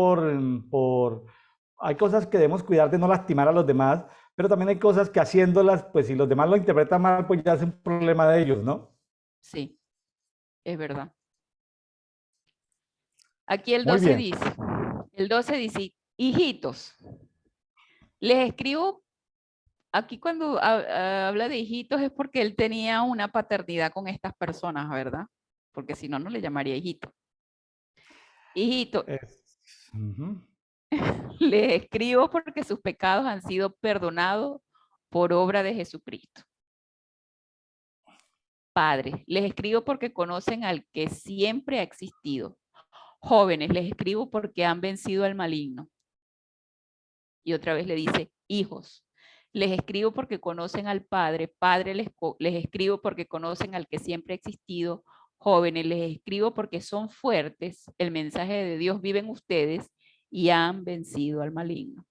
hay cosas que debemos cuidar de no lastimar a los demás, pero también hay cosas que haciéndolas, pues si los demás lo interpretan mal, pues ya es un problema de ellos, ¿no? sí, es verdad. Aquí el Muy 12 bien. dice, el 12 dice, hijitos, les escribo, aquí cuando habla de hijitos es porque él tenía una paternidad con estas personas, ¿verdad? Porque si no, no le llamaría hijito. Hijito, Ujú. les escribo porque sus pecados han sido perdonados por obra de Jesucristo. Padres, les escribo porque conocen al que siempre ha existido. Jóvenes, les escribo porque han vencido al maligno. Y otra vez le dice, hijos, les escribo porque conocen al Padre. Padre, les escribo porque conocen al que siempre ha existido. Jóvenes, les escribo porque son fuertes. El mensaje de Dios vive en ustedes y han vencido al maligno.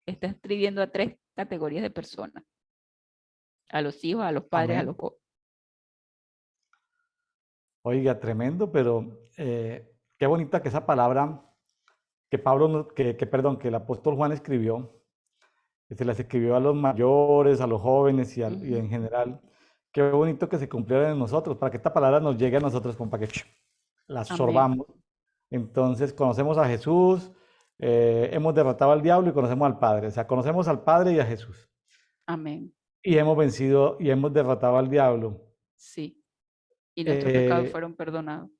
Está escribiendo a 3 categorías de personas. A los hijos, a los padres, a Amén. los jóvenes. Oiga, tremendo, pero qué bonita que esa palabra que Pablo, perdón, que el apóstol Juan escribió, que se las escribió a los mayores, a los jóvenes y en general. Qué bonito que se cumpliera en nosotros, para que esta palabra nos llegue a nosotros, como para que la Amén. absorbamos. Entonces, conocemos a Jesús, hemos derrotado al diablo y conocemos al Padre. O sea, conocemos al Padre y a Jesús. Amén. Y hemos vencido y hemos derrotado al diablo. Sí. Y nuestros pecados Eh, fueron perdonados.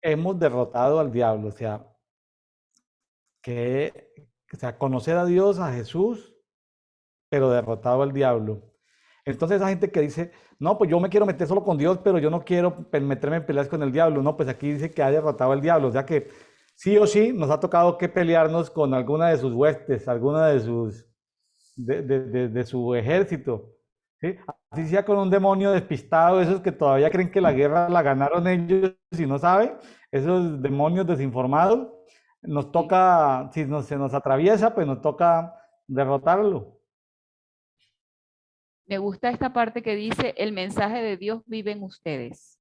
hemos derrotado al diablo. O sea, conocer a Dios, a Jesús, pero derrotado al diablo. Entonces esa gente que dice, no, pues yo me quiero meter solo con Dios, pero yo no quiero meterme en peleas con el diablo. No, pues aquí dice que ha derrotado al diablo. O sea que sí o sí nos ha tocado que pelearnos con alguna de sus huestes, alguna de su ejército. ¿Sí? Así sea con un demonio despistado, esos que todavía creen que la guerra la ganaron ellos y no saben, esos demonios desinformados, nos Sí. toca, si se nos atraviesa, pues nos toca derrotarlo. Me gusta esta parte que dice, el mensaje de Dios vive en ustedes.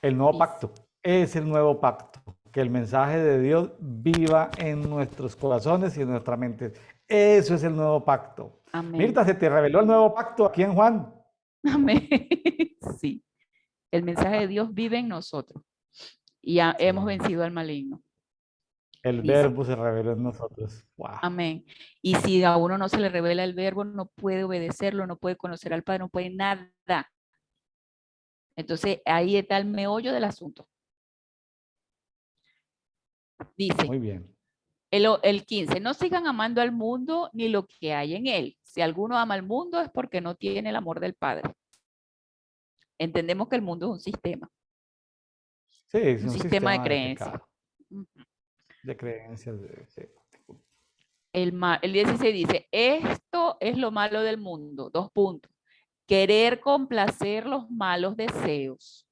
El nuevo Dice, pacto es el nuevo pacto, que el mensaje de Dios viva en nuestros corazones y en nuestra mente. Eso es el nuevo pacto. amén. Mirta, se te reveló el nuevo pacto aquí en Juan. Amén. Sí. El mensaje de Dios vive en nosotros y hemos Sí. vencido al maligno. El Dice, verbo se reveló en nosotros. Wow. amén. Y si a uno no se le revela el verbo, no puede obedecerlo, no puede conocer al Padre, no puede nada. Entonces, ahí está el meollo del asunto. Dice, Muy bien. el 15, no sigan amando al mundo ni lo que hay en él. Si alguno ama al mundo es porque no tiene el amor del Padre. Entendemos que el mundo es Sí, es un un sistema de sistema de creencias. pecado, de creencias. Sí. El 16 dice, esto es lo malo del mundo. Dos puntos. Querer complacer los malos deseos.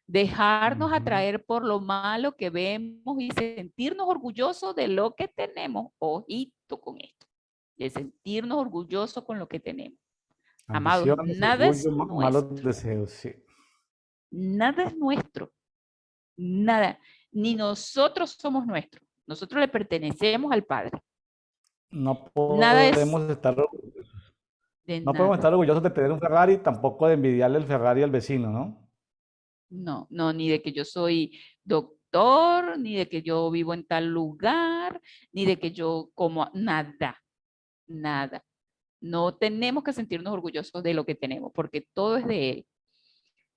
Dejarnos Ujú. atraer por lo malo que vemos y sentirnos orgullosos de lo que tenemos. Ojito con esto. De sentirnos orgullosos con lo que tenemos. Amados, Ambiciones, nada es orgullo, malos nuestro. deseos, sí. Nada es nuestro. Nada. Ni nosotros somos nuestros. Nosotros le pertenecemos al Padre. No Nada es podemos estar, de no podemos nada. estar orgullosos de tener un Ferrari, tampoco de envidiarle el Ferrari al vecino, ¿no? No, no, ni de que yo soy doctor, ni de que yo vivo en tal lugar, ni de que yo como nada, nada. No tenemos que sentirnos orgullosos de lo que tenemos, porque todo es de Él.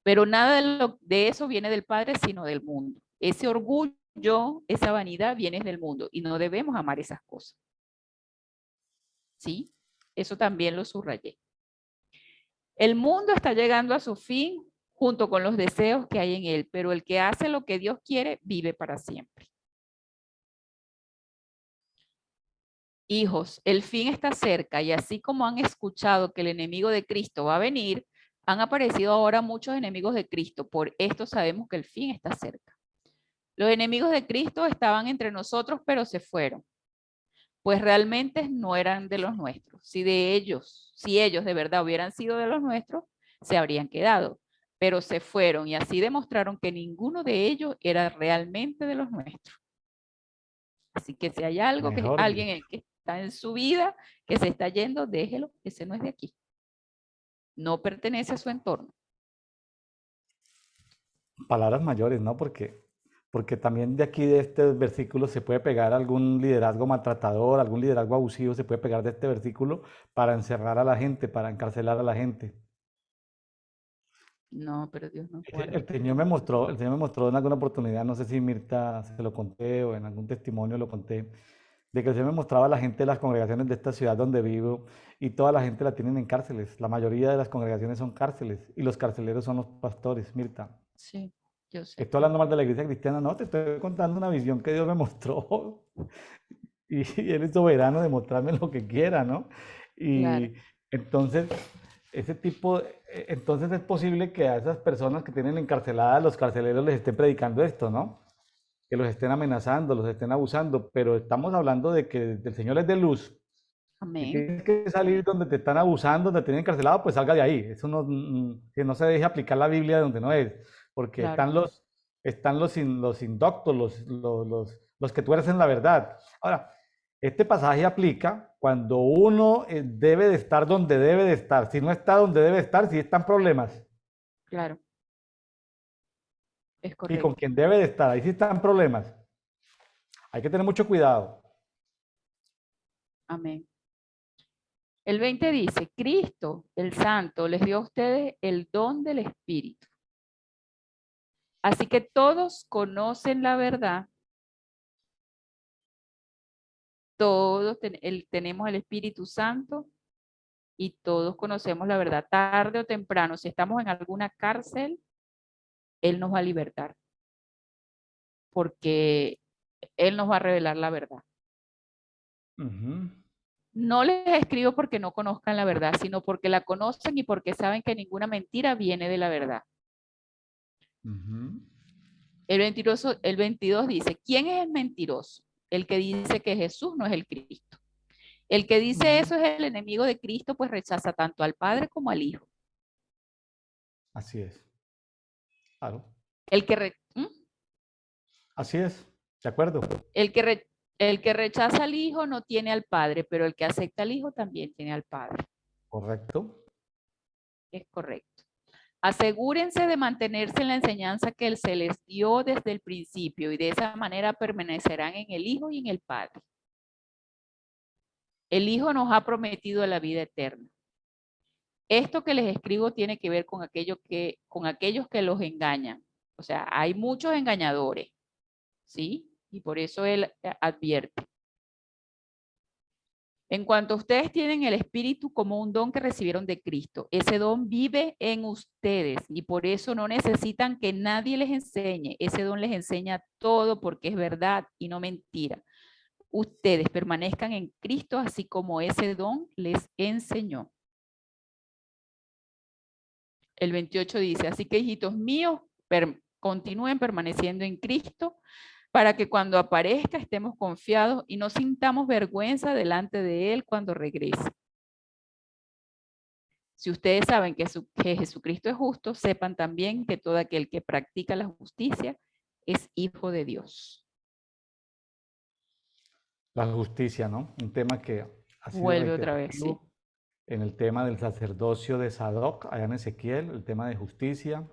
Pero nada de eso viene del Padre, sino del mundo. Ese orgullo, esa vanidad viene del mundo y no debemos amar esas cosas. ¿Sí? Eso también lo subrayé. El mundo está llegando a su fin junto con los deseos que hay en él, pero el que hace lo que Dios quiere vive para siempre. Hijos, el fin está cerca y así como han escuchado que el enemigo de Cristo va a venir, han aparecido ahora muchos enemigos de Cristo. Por esto sabemos que el fin está cerca. Los enemigos de Cristo estaban entre nosotros, pero se fueron, pues realmente no eran de los nuestros. Si ellos de verdad hubieran sido de los nuestros, se habrían quedado, pero se fueron y así demostraron que ninguno de ellos era realmente de los nuestros. Así que si hay algo que Mejor alguien dicho. que está en su vida que se está yendo, déjelo, ese no es de aquí. No pertenece a su entorno. Palabras mayores, ¿no? Porque también de aquí de este versículo se puede pegar algún liderazgo maltratador, algún liderazgo abusivo, se puede pegar de este versículo para encerrar a la gente, para encarcelar a la gente. No, pero Dios nos guarde. El Señor me mostró en alguna oportunidad, no sé si Mirta se lo conté o en algún testimonio lo conté, de que el Señor me mostraba a la gente de las congregaciones de esta ciudad donde vivo y toda la gente la tienen en cárceles. La mayoría de las congregaciones son cárceles y los carceleros son los pastores, Mirta. Sí, yo sé. Estoy hablando más de la iglesia cristiana, no, te estoy contando una visión que Dios me mostró y Él es soberano de mostrarme lo que quiera, ¿no? Claro, Y entonces, entonces es posible que a esas personas que tienen encarceladas, los carceleros les estén predicando esto, ¿no? Que los estén amenazando, los estén abusando, pero estamos hablando de que el Señor es de luz. Si amén. tienes que salir donde te están abusando, donde te tienen encarcelado, pues salga de ahí. Eso no, que no se deje aplicar la Biblia donde no es, porque Claro, están los indoctos, los que tuercen la verdad. Ahora, este pasaje aplica cuando uno debe de estar donde debe de estar. Si no está donde debe estar, si están problemas. claro, es Y con correcto. quien debe de estar, ahí sí están problemas. Hay que tener mucho cuidado. Amén. El 20 dice, Cristo, el Santo, les dio a ustedes el don del Espíritu. Así que todos conocen la verdad, tenemos el Espíritu Santo y todos conocemos la verdad. Tarde o temprano, si estamos en alguna cárcel, Él nos va a libertar, porque Él nos va a revelar la verdad. Ujú, No les escribo porque no conozcan la verdad, sino porque la conocen y porque saben que ninguna mentira viene de la verdad. ujú, El 22 dice, ¿quién es el mentiroso? El que dice que Jesús no es el Cristo. El que dice ujú. eso es el enemigo de Cristo, pues rechaza tanto al Padre como al Hijo. Así es. Claro. El que, re- ¿Mm? Así es. De acuerdo. el que, re- el que rechaza al Hijo no tiene al Padre, pero el que acepta al Hijo también tiene al Padre. Correcto. Es correcto. Asegúrense de mantenerse en la enseñanza que se les dio desde el principio y de esa manera permanecerán en el Hijo y en el Padre. El Hijo nos ha prometido la vida eterna. Esto que les escribo tiene que ver con aquellos que los engañan. O sea, hay muchos engañadores, ¿sí? Y por eso él advierte. En cuanto a ustedes tienen el Espíritu como un don que recibieron de Cristo, ese don vive en ustedes y por eso no necesitan que nadie les enseñe. Ese don les enseña todo porque es verdad y no mentira. Ustedes permanezcan en Cristo así como ese don les enseñó. El 28 dice, así que hijitos míos, continúen permaneciendo en Cristo para que cuando aparezca estemos confiados y no sintamos vergüenza delante de Él cuando regrese. Si ustedes saben que Jesucristo es justo, sepan también que todo aquel que practica la justicia es hijo de Dios. La justicia, ¿no? Un tema que ha sido Vuelve otra vez, sí. reiterativo en el tema del sacerdocio de Sadoc, allá en Ezequiel, el tema de justicia,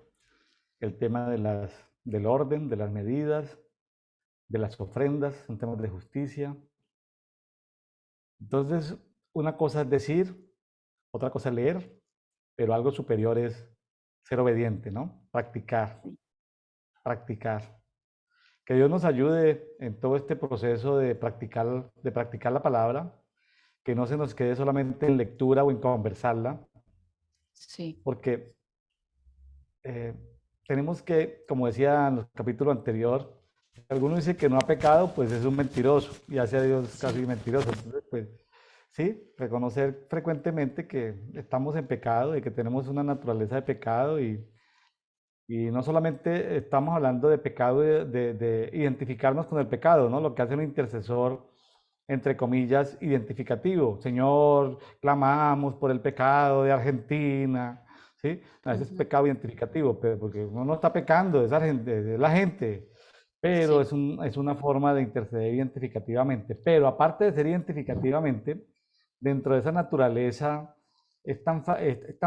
el tema del orden, de las medidas, de las ofrendas, un tema de justicia. Entonces, una cosa es decir, otra cosa es leer, pero algo superior es ser obediente, ¿no? Practicar, practicar. Que Dios nos ayude en todo este proceso de practicar la palabra, que no se nos quede solamente en lectura o en conversarla, Sí. porque tenemos que, como decía en el capítulo anterior, si alguno dice que no ha pecado, pues es un mentiroso, y hace a Dios casi mentiroso. Entonces, pues, sí, reconocer frecuentemente que estamos en pecado y que tenemos una naturaleza de pecado y no solamente estamos hablando de pecado, de identificarnos con el pecado, ¿no? Lo que hace un intercesor, entre comillas, identificativo. Señor, clamamos por el pecado de Argentina, ¿sí? A veces es pecado identificativo, pero porque uno no está pecando, es la gente. Pero Sí. es una forma de interceder identificativamente. Pero aparte de ser identificativamente, dentro de esa naturaleza es tan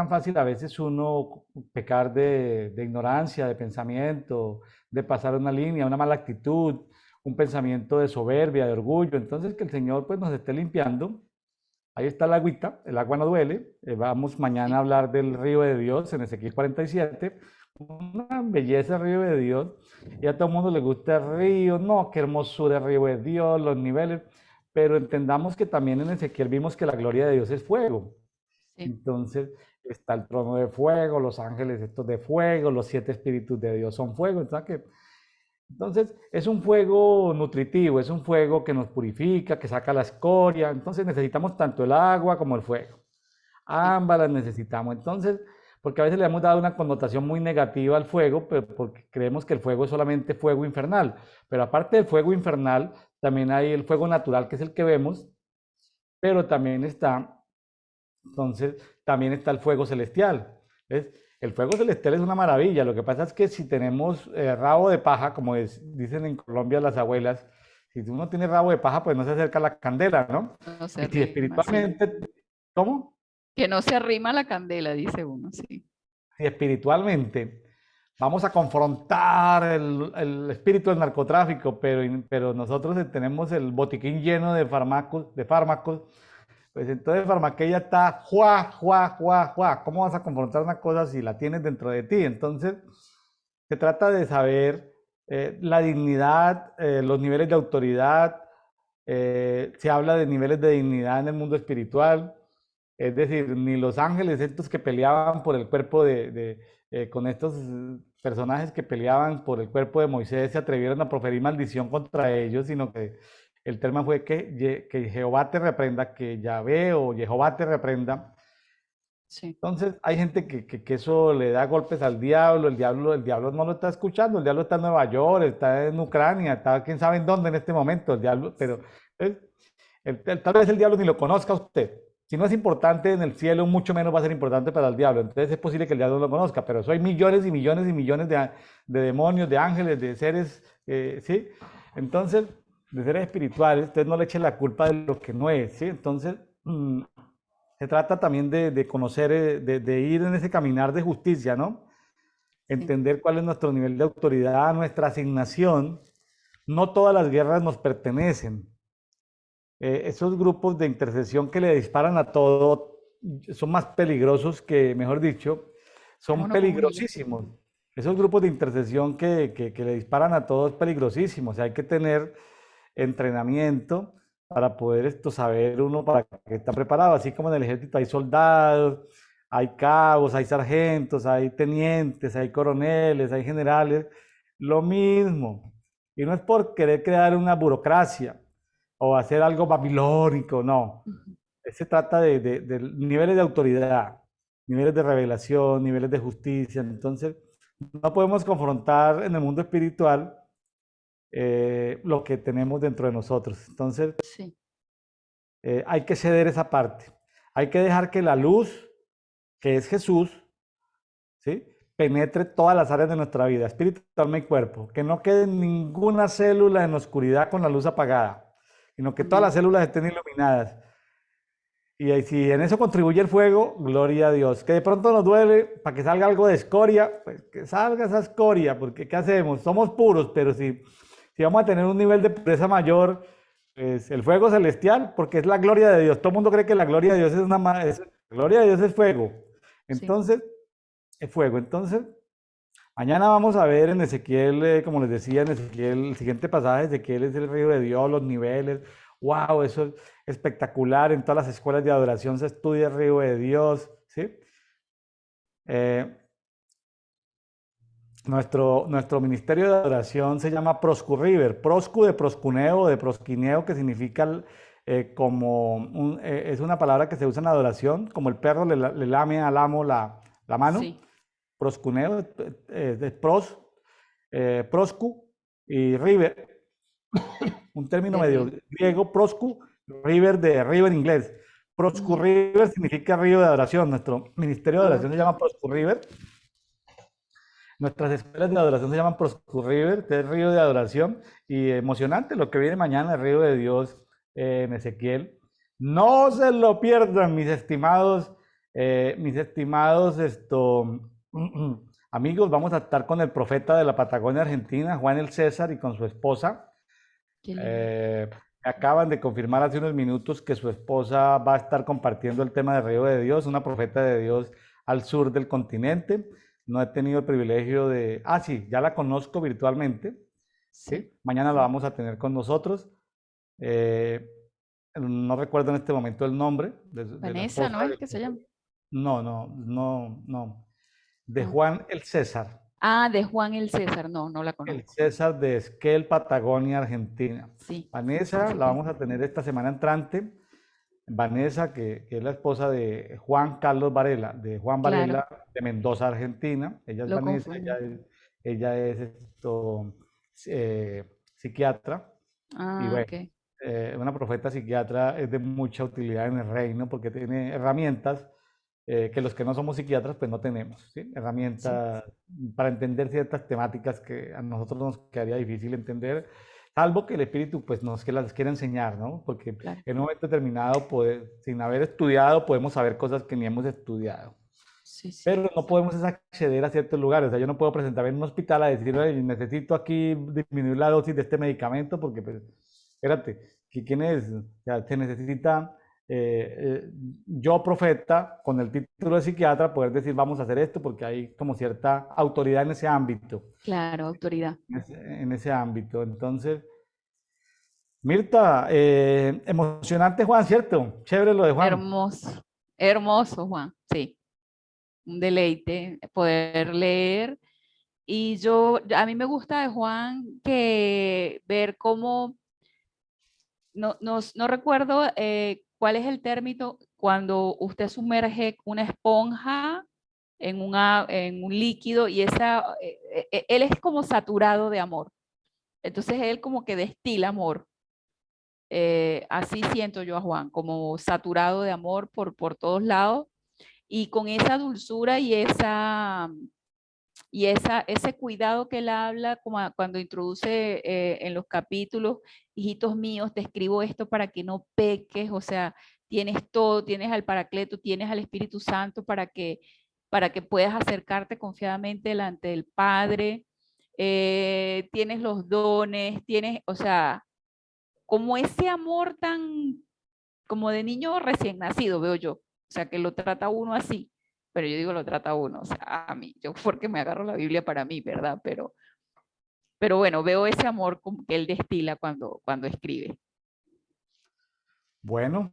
fácil a veces uno pecar de ignorancia, de pensamiento, de pasar una línea, una mala actitud, un pensamiento de soberbia, de orgullo. Entonces que el Señor pues nos esté limpiando. Ahí está la agüita, el agua no duele. Vamos mañana a hablar del río de Dios en Ezequiel 47. Una belleza el río de Dios. Y a todo el mundo le gusta el río. No, qué hermosura el río de Dios, los niveles. Pero entendamos que también en Ezequiel vimos que la gloria de Dios es fuego. Sí. Entonces está el trono de fuego, los ángeles estos de fuego, los 7 espíritus de Dios son fuego. Entonces es un fuego nutritivo, es un fuego que nos purifica, que saca la escoria. Entonces necesitamos tanto el agua como el fuego. Ambas las necesitamos. Entonces, porque a veces le hemos dado una connotación muy negativa al fuego, pero porque creemos que el fuego es solamente fuego infernal. Pero aparte del fuego infernal, también hay el fuego natural, que es el que vemos, pero también está, entonces, también está el fuego celestial. ¿Ves? El fuego celestial es una maravilla. Lo que pasa es que si tenemos rabo de paja, como dicen en Colombia las abuelas, si uno tiene rabo de paja, pues no se acerca a la candela, ¿no? No se Y si arrima, sí. espiritualmente, ¿cómo? Que no se arrima la candela, dice uno, sí. Si espiritualmente vamos a confrontar el espíritu del narcotráfico, pero nosotros tenemos el botiquín lleno de fármacos, pues entonces farmaqueia está juá, juá, juá, juá. ¿Cómo vas a confrontar una cosa si la tienes dentro de ti? Entonces, se trata de saber la dignidad, los niveles de autoridad. Se habla de niveles de dignidad en el mundo espiritual. Es decir, ni los ángeles estos que peleaban por el cuerpo con estos personajes que peleaban por el cuerpo de Moisés se atrevieron a proferir maldición contra ellos, sino que el tema fue que Jehová te reprenda, que Yahvé o Jehová te reprenda. Sí. Entonces hay gente que eso le da golpes al diablo, el diablo no lo está escuchando, el diablo está en Nueva York, está en Ucrania, está quién sabe en dónde en este momento, el diablo, pero tal vez el diablo ni lo conozca usted. Si no es importante en el cielo, mucho menos va a ser importante para el diablo. Entonces es posible que el diablo no lo conozca, pero eso hay millones y millones y millones de demonios, de ángeles, de seres, ¿sí? Entonces, de seres espirituales, usted no le eche la culpa de lo que no es, ¿sí? Entonces, se trata también de conocer, de ir en ese caminar de justicia, ¿no? Sí. entender cuál es nuestro nivel de autoridad, nuestra asignación. No todas las guerras nos pertenecen. Esos grupos de intercesión que le disparan a todo son más peligrosos que, mejor dicho, A son uno como ellos. peligrosísimos. Esos grupos de intercesión que le disparan a todos es peligrosísimo. O sea, hay que tener entrenamiento para poder esto saber uno para que está preparado. Así como en el ejército hay soldados, hay cabos, hay sargentos, hay tenientes, hay coroneles, hay generales. Lo mismo. Y no es por querer crear una burocracia o hacer algo babilónico, no. Ujú. Se trata de niveles de autoridad, niveles de revelación, niveles de justicia. Entonces, no podemos confrontar en el mundo espiritual lo que tenemos dentro de nosotros. Entonces, Sí, hay que ceder esa parte. Hay que dejar que la luz, que es Jesús, ¿sí? Penetre todas las áreas de nuestra vida, espíritu, alma y cuerpo. Que no quede ninguna célula en la oscuridad con la luz apagada, sino que todas las amén. células estén iluminadas. Y ahí, si en eso contribuye el fuego, gloria a Dios. Que de pronto nos duele para que salga algo de escoria, pues que salga esa escoria, porque ¿qué hacemos? Somos puros, pero si vamos a tener un nivel de pureza mayor, pues el fuego celestial, porque es la gloria de Dios. Todo el mundo cree que la gloria de Dios es la gloria de Dios es fuego. Sí. Entonces, es fuego. Entonces, mañana vamos a ver en Ezequiel, como les decía, en Ezequiel, el siguiente pasaje, Ezequiel es el río de Dios, los niveles. ¡Wow! Eso es espectacular. En todas las escuelas de adoración se estudia el río de Dios, ¿sí? Eh, nuestro ministerio de adoración se llama Proscu River. Proscu de proscuneo, de prosquineo, que significa es una palabra que se usa en adoración, como el perro le lame al amo la mano. Sí. Proscuneo, de proscu y river, un término De medio río. griego, proscu, river de river inglés. Proscu Ujú. River significa río de adoración. Nuestro ministerio de Ah, adoración se ok. llama Proscu River. Nuestras escuelas de adoración se llaman Proscu River, que es río de adoración. Y emocionante lo que viene mañana, el río de Dios en Ezequiel. No se lo pierdan, mis estimados amigos. Vamos a estar con el profeta de la Patagonia Argentina, Juan el César, y con su esposa. Qué lindo. Eh, Me acaban de confirmar hace unos minutos que su esposa va a estar compartiendo el tema del río de Dios, una profeta de Dios al sur del continente. No he tenido el privilegio de... Ah, sí, ya la conozco virtualmente, Sí. ¿sí? Mañana la vamos a tener con nosotros. Eh, no recuerdo en este momento el nombre de la Vanessa, esposa ¿no es del... que se llama? No, no, no, no. De Ah. Juan el César. Ah, de Juan el César. No, no la El conozco. César de Esquel, Patagonia, Argentina. Sí. Vanessa la vamos a tener esta semana entrante. Vanessa, que es la esposa de Juan Carlos Varela, de Juan Claro, Varela de Mendoza, Argentina. Ella es lo Vanessa, confundí. ella es psiquiatra y Ah, bueno, ok. una profeta psiquiatra es de mucha utilidad en el reino porque tiene herramientas que los que no somos psiquiatras pues no tenemos, ¿sí? Sí, Herramientas para entender ciertas temáticas que a nosotros nos quedaría difícil entender, salvo que el espíritu pues nos que las quiere enseñar, ¿no? Porque claro. en un momento determinado, sin haber estudiado, podemos saber cosas que ni hemos estudiado. Sí, sí. Pero no podemos acceder a ciertos lugares. O sea, yo no puedo presentarme en un hospital a decir, "Oye, necesito aquí disminuir la dosis de este medicamento porque, pues, espérate, ¿quién es? O sea, se necesita, eh, eh, yo, profeta, con el título de psiquiatra, poder decir, vamos a hacer esto porque hay como cierta autoridad en ese ámbito. Claro, autoridad. En ese ámbito. Entonces, Mirta, emocionante, Juan, ¿cierto? Chévere lo de Juan. Hermoso. Hermoso, Juan. Sí. Un deleite poder leer. Y a mí me gusta de Juan que ver cómo, no recuerdo cuál es el término cuando usted sumerge una esponja en un líquido y él es como saturado de amor. Entonces él como que destila amor. Así siento yo a Juan, como saturado de amor por todos lados y con esa dulzura ese cuidado que él habla como cuando introduce en los capítulos, hijitos míos, te escribo esto para que no peques, o sea, tienes todo, tienes al Paracleto, tienes al Espíritu Santo para que puedas acercarte confiadamente delante del Padre. Tienes los dones, tienes, o sea, como ese amor tan, como de niño recién nacido, veo yo. O sea, que lo trata uno así, pero yo digo lo trata uno, o sea, a mí, yo porque me agarro la Biblia para mí, ¿verdad? Pero bueno, veo ese amor que él destila cuando escribe. Bueno,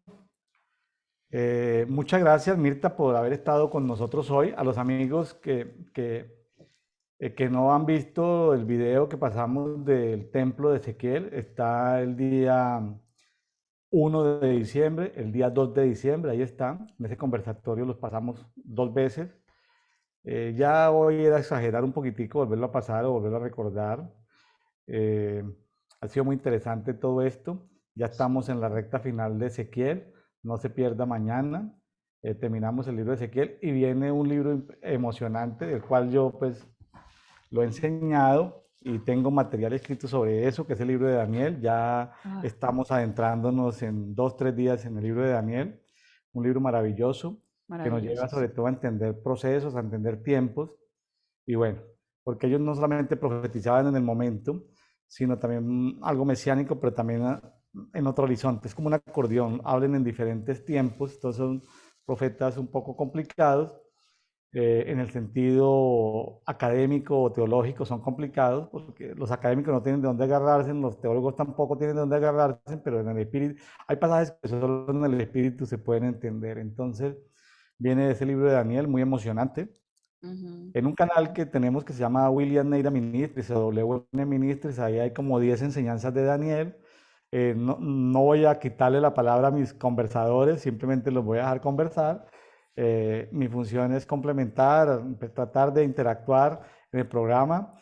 muchas gracias, Mirta, por haber estado con nosotros hoy. A los amigos que no han visto el video que pasamos del templo de Ezequiel, está el día 1 de diciembre, el día 2 de diciembre, ahí está. En ese conversatorio los pasamos 2 veces. Ya hoy era exagerar un poquitico, volverlo a pasar o volverlo a recordar. Eh, Ha sido muy interesante todo esto. Ya estamos en la recta final de Ezequiel. No se pierda mañana. Terminamos el libro de Ezequiel y viene un libro emocionante del cual yo pues lo he enseñado y tengo material escrito sobre eso, que es el libro de Daniel. Ya Ah, estamos adentrándonos en 2, 3 días en el libro de Daniel, un libro maravilloso que nos lleva maravilloso, sobre sí. todo a entender procesos, a entender tiempos y bueno, porque ellos no solamente profetizaban en el momento, sino también algo mesiánico, pero también en otro horizonte. Es como un acordeón, hablan en diferentes tiempos, entonces son profetas un poco complicados, en el sentido académico o teológico son complicados, porque los académicos no tienen de dónde agarrarse, los teólogos tampoco tienen de dónde agarrarse, pero en el espíritu, hay pasajes que solo en el espíritu se pueden entender. Entonces, viene ese libro de Daniel, muy emocionante, Ujú. en un canal que tenemos que se llama William Neira Ministries o WN Ministries. Ahí hay como 10 enseñanzas de Daniel. No voy a quitarle la palabra a mis conversadores, simplemente los voy a dejar conversar. Mi función es complementar, pues, tratar de interactuar en el programa.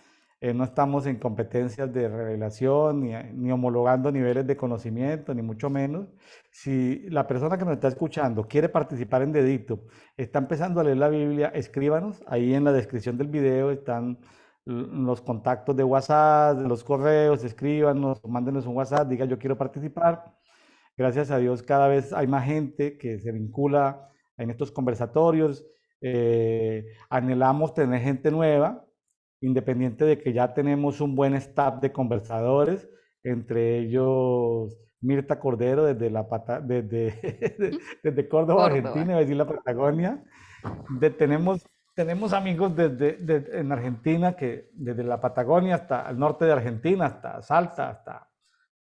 No estamos en competencias de revelación, ni homologando niveles de conocimiento, ni mucho menos. Si la persona que nos está escuchando quiere participar en Dedito, está empezando a leer la Biblia, escríbanos. Ahí en la descripción del video están los contactos de WhatsApp, de los correos, escríbanos, mándenos un WhatsApp, diga yo quiero participar. Gracias a Dios cada vez hay más gente que se vincula en estos conversatorios. Anhelamos tener gente nueva, independiente de que ya tenemos un buen staff de conversadores, entre ellos Mirta Cordero desde Córdoba, Córdoba. Argentina, iba a decir la Patagonia. Tenemos amigos en Argentina, que desde la Patagonia hasta el norte de Argentina, hasta Salta, hasta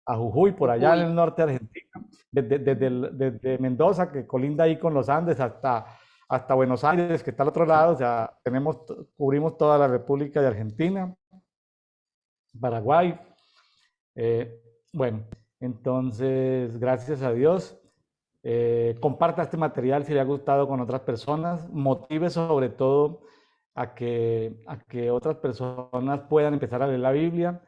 a Jujuy, por allá en Jujuy. el norte de Argentina, desde Mendoza, que colinda ahí con los Andes, hasta Buenos Aires, que está al otro lado. O sea, cubrimos toda la República de Argentina, Paraguay. eh, bueno, entonces, gracias a Dios. Comparta este material si le ha gustado con otras personas, motive sobre todo a que otras personas puedan empezar a leer la Biblia,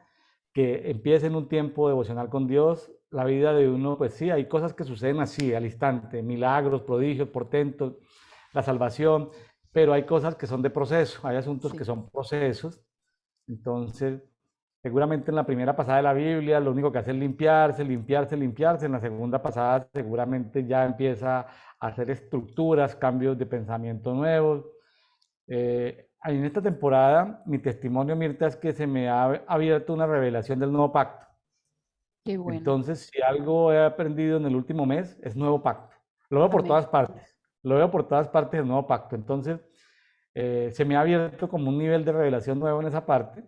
que empiecen un tiempo devocional con Dios. La vida de uno, pues sí, hay cosas que suceden así, al instante, milagros, prodigios, portentos, la salvación, pero hay cosas que son de proceso, hay asuntos que Sí. son procesos. Entonces, seguramente en la primera pasada de la Biblia lo único que hace es limpiarse, limpiarse, limpiarse. En la segunda pasada seguramente ya empieza a hacer estructuras, cambios de pensamiento nuevos. En esta temporada, mi testimonio, Mirta, es que se me ha abierto una revelación del nuevo pacto. Qué bueno. Entonces, si algo he aprendido en el último mes, es nuevo pacto. Lo veo por Amén. todas partes. Lo veo por todas partes el nuevo pacto. Entonces, se me ha abierto como un nivel de revelación nuevo en esa parte,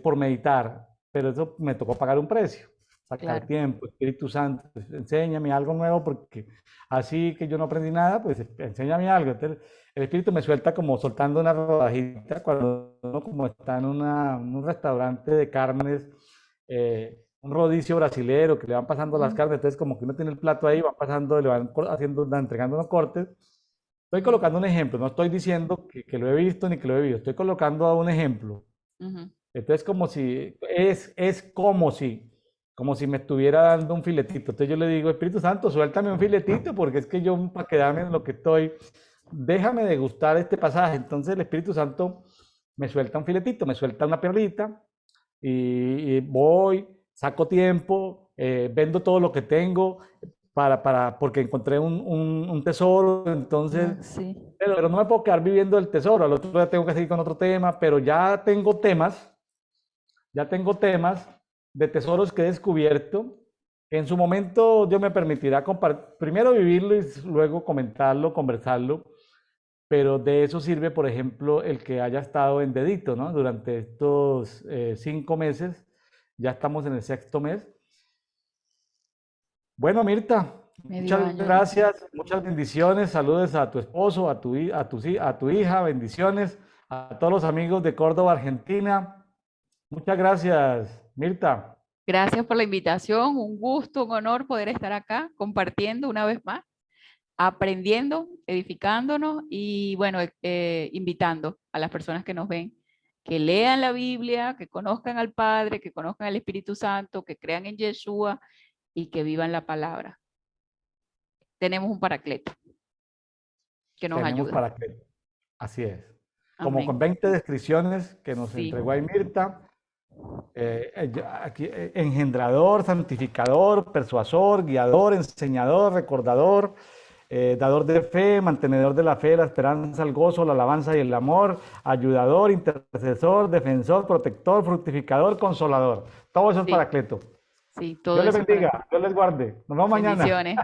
por meditar, pero eso me tocó pagar un precio, sacar Claro. tiempo. Espíritu Santo, pues, enséñame algo nuevo, porque así que yo no aprendí nada, pues enséñame algo. Entonces, el Espíritu me suelta como soltando una rodajita cuando uno como está en un restaurante de carnes, un rodicio brasilero que le van pasando las Ujú, carnes, entonces como que uno tiene el plato ahí, van pasando, le van haciendo, entregando unos cortes. Estoy ujú, colocando un ejemplo, no estoy diciendo que lo he visto ni que lo he visto, estoy colocando un ejemplo. ujú. Entonces, como si me estuviera dando un filetito. Entonces yo le digo, Espíritu Santo, suéltame un filetito, porque es que yo, para quedarme en lo que estoy, déjame degustar este pasaje. Entonces el Espíritu Santo me suelta un filetito, me suelta una perlita, y voy, saco tiempo, vendo todo lo que tengo, porque encontré un tesoro, entonces, Sí, pero no me puedo quedar viviendo el tesoro, al otro día tengo que seguir con otro tema, pero ya tengo temas de tesoros que he descubierto. En su momento Dios me permitirá primero vivirlo y luego comentarlo, conversarlo, pero de eso sirve, por ejemplo, el que haya estado en dedito, ¿no? Durante estos 5 meses, ya estamos en el sexto mes. Bueno, Mirta, medio muchas año ya. gracias, muchas bendiciones, saludos a tu esposo, a tu hija, bendiciones, a todos los amigos de Córdoba, Argentina. Muchas gracias, Mirta. Gracias por la invitación, un gusto, un honor poder estar acá compartiendo una vez más, aprendiendo, edificándonos y bueno, invitando a las personas que nos ven que lean la Biblia, que conozcan al Padre, que conozcan al Espíritu Santo, que crean en Yeshua y que vivan la palabra. Tenemos un paracleto que nos Tenemos ayuda. para que, así es. Como con Amén. 20 descripciones que nos Sí, entregó ahí Mirta, aquí, engendrador, santificador, persuasor, guiador, enseñador, recordador, dador de fe, mantenedor de la fe, la esperanza, el gozo, la alabanza y el amor, ayudador, intercesor, defensor, protector, fructificador, consolador. Todo eso es sí, Paracleto. sí, todo Dios les eso es bendiga, paracleto. Dios les guarde. Nos vemos mañana. Bendiciones.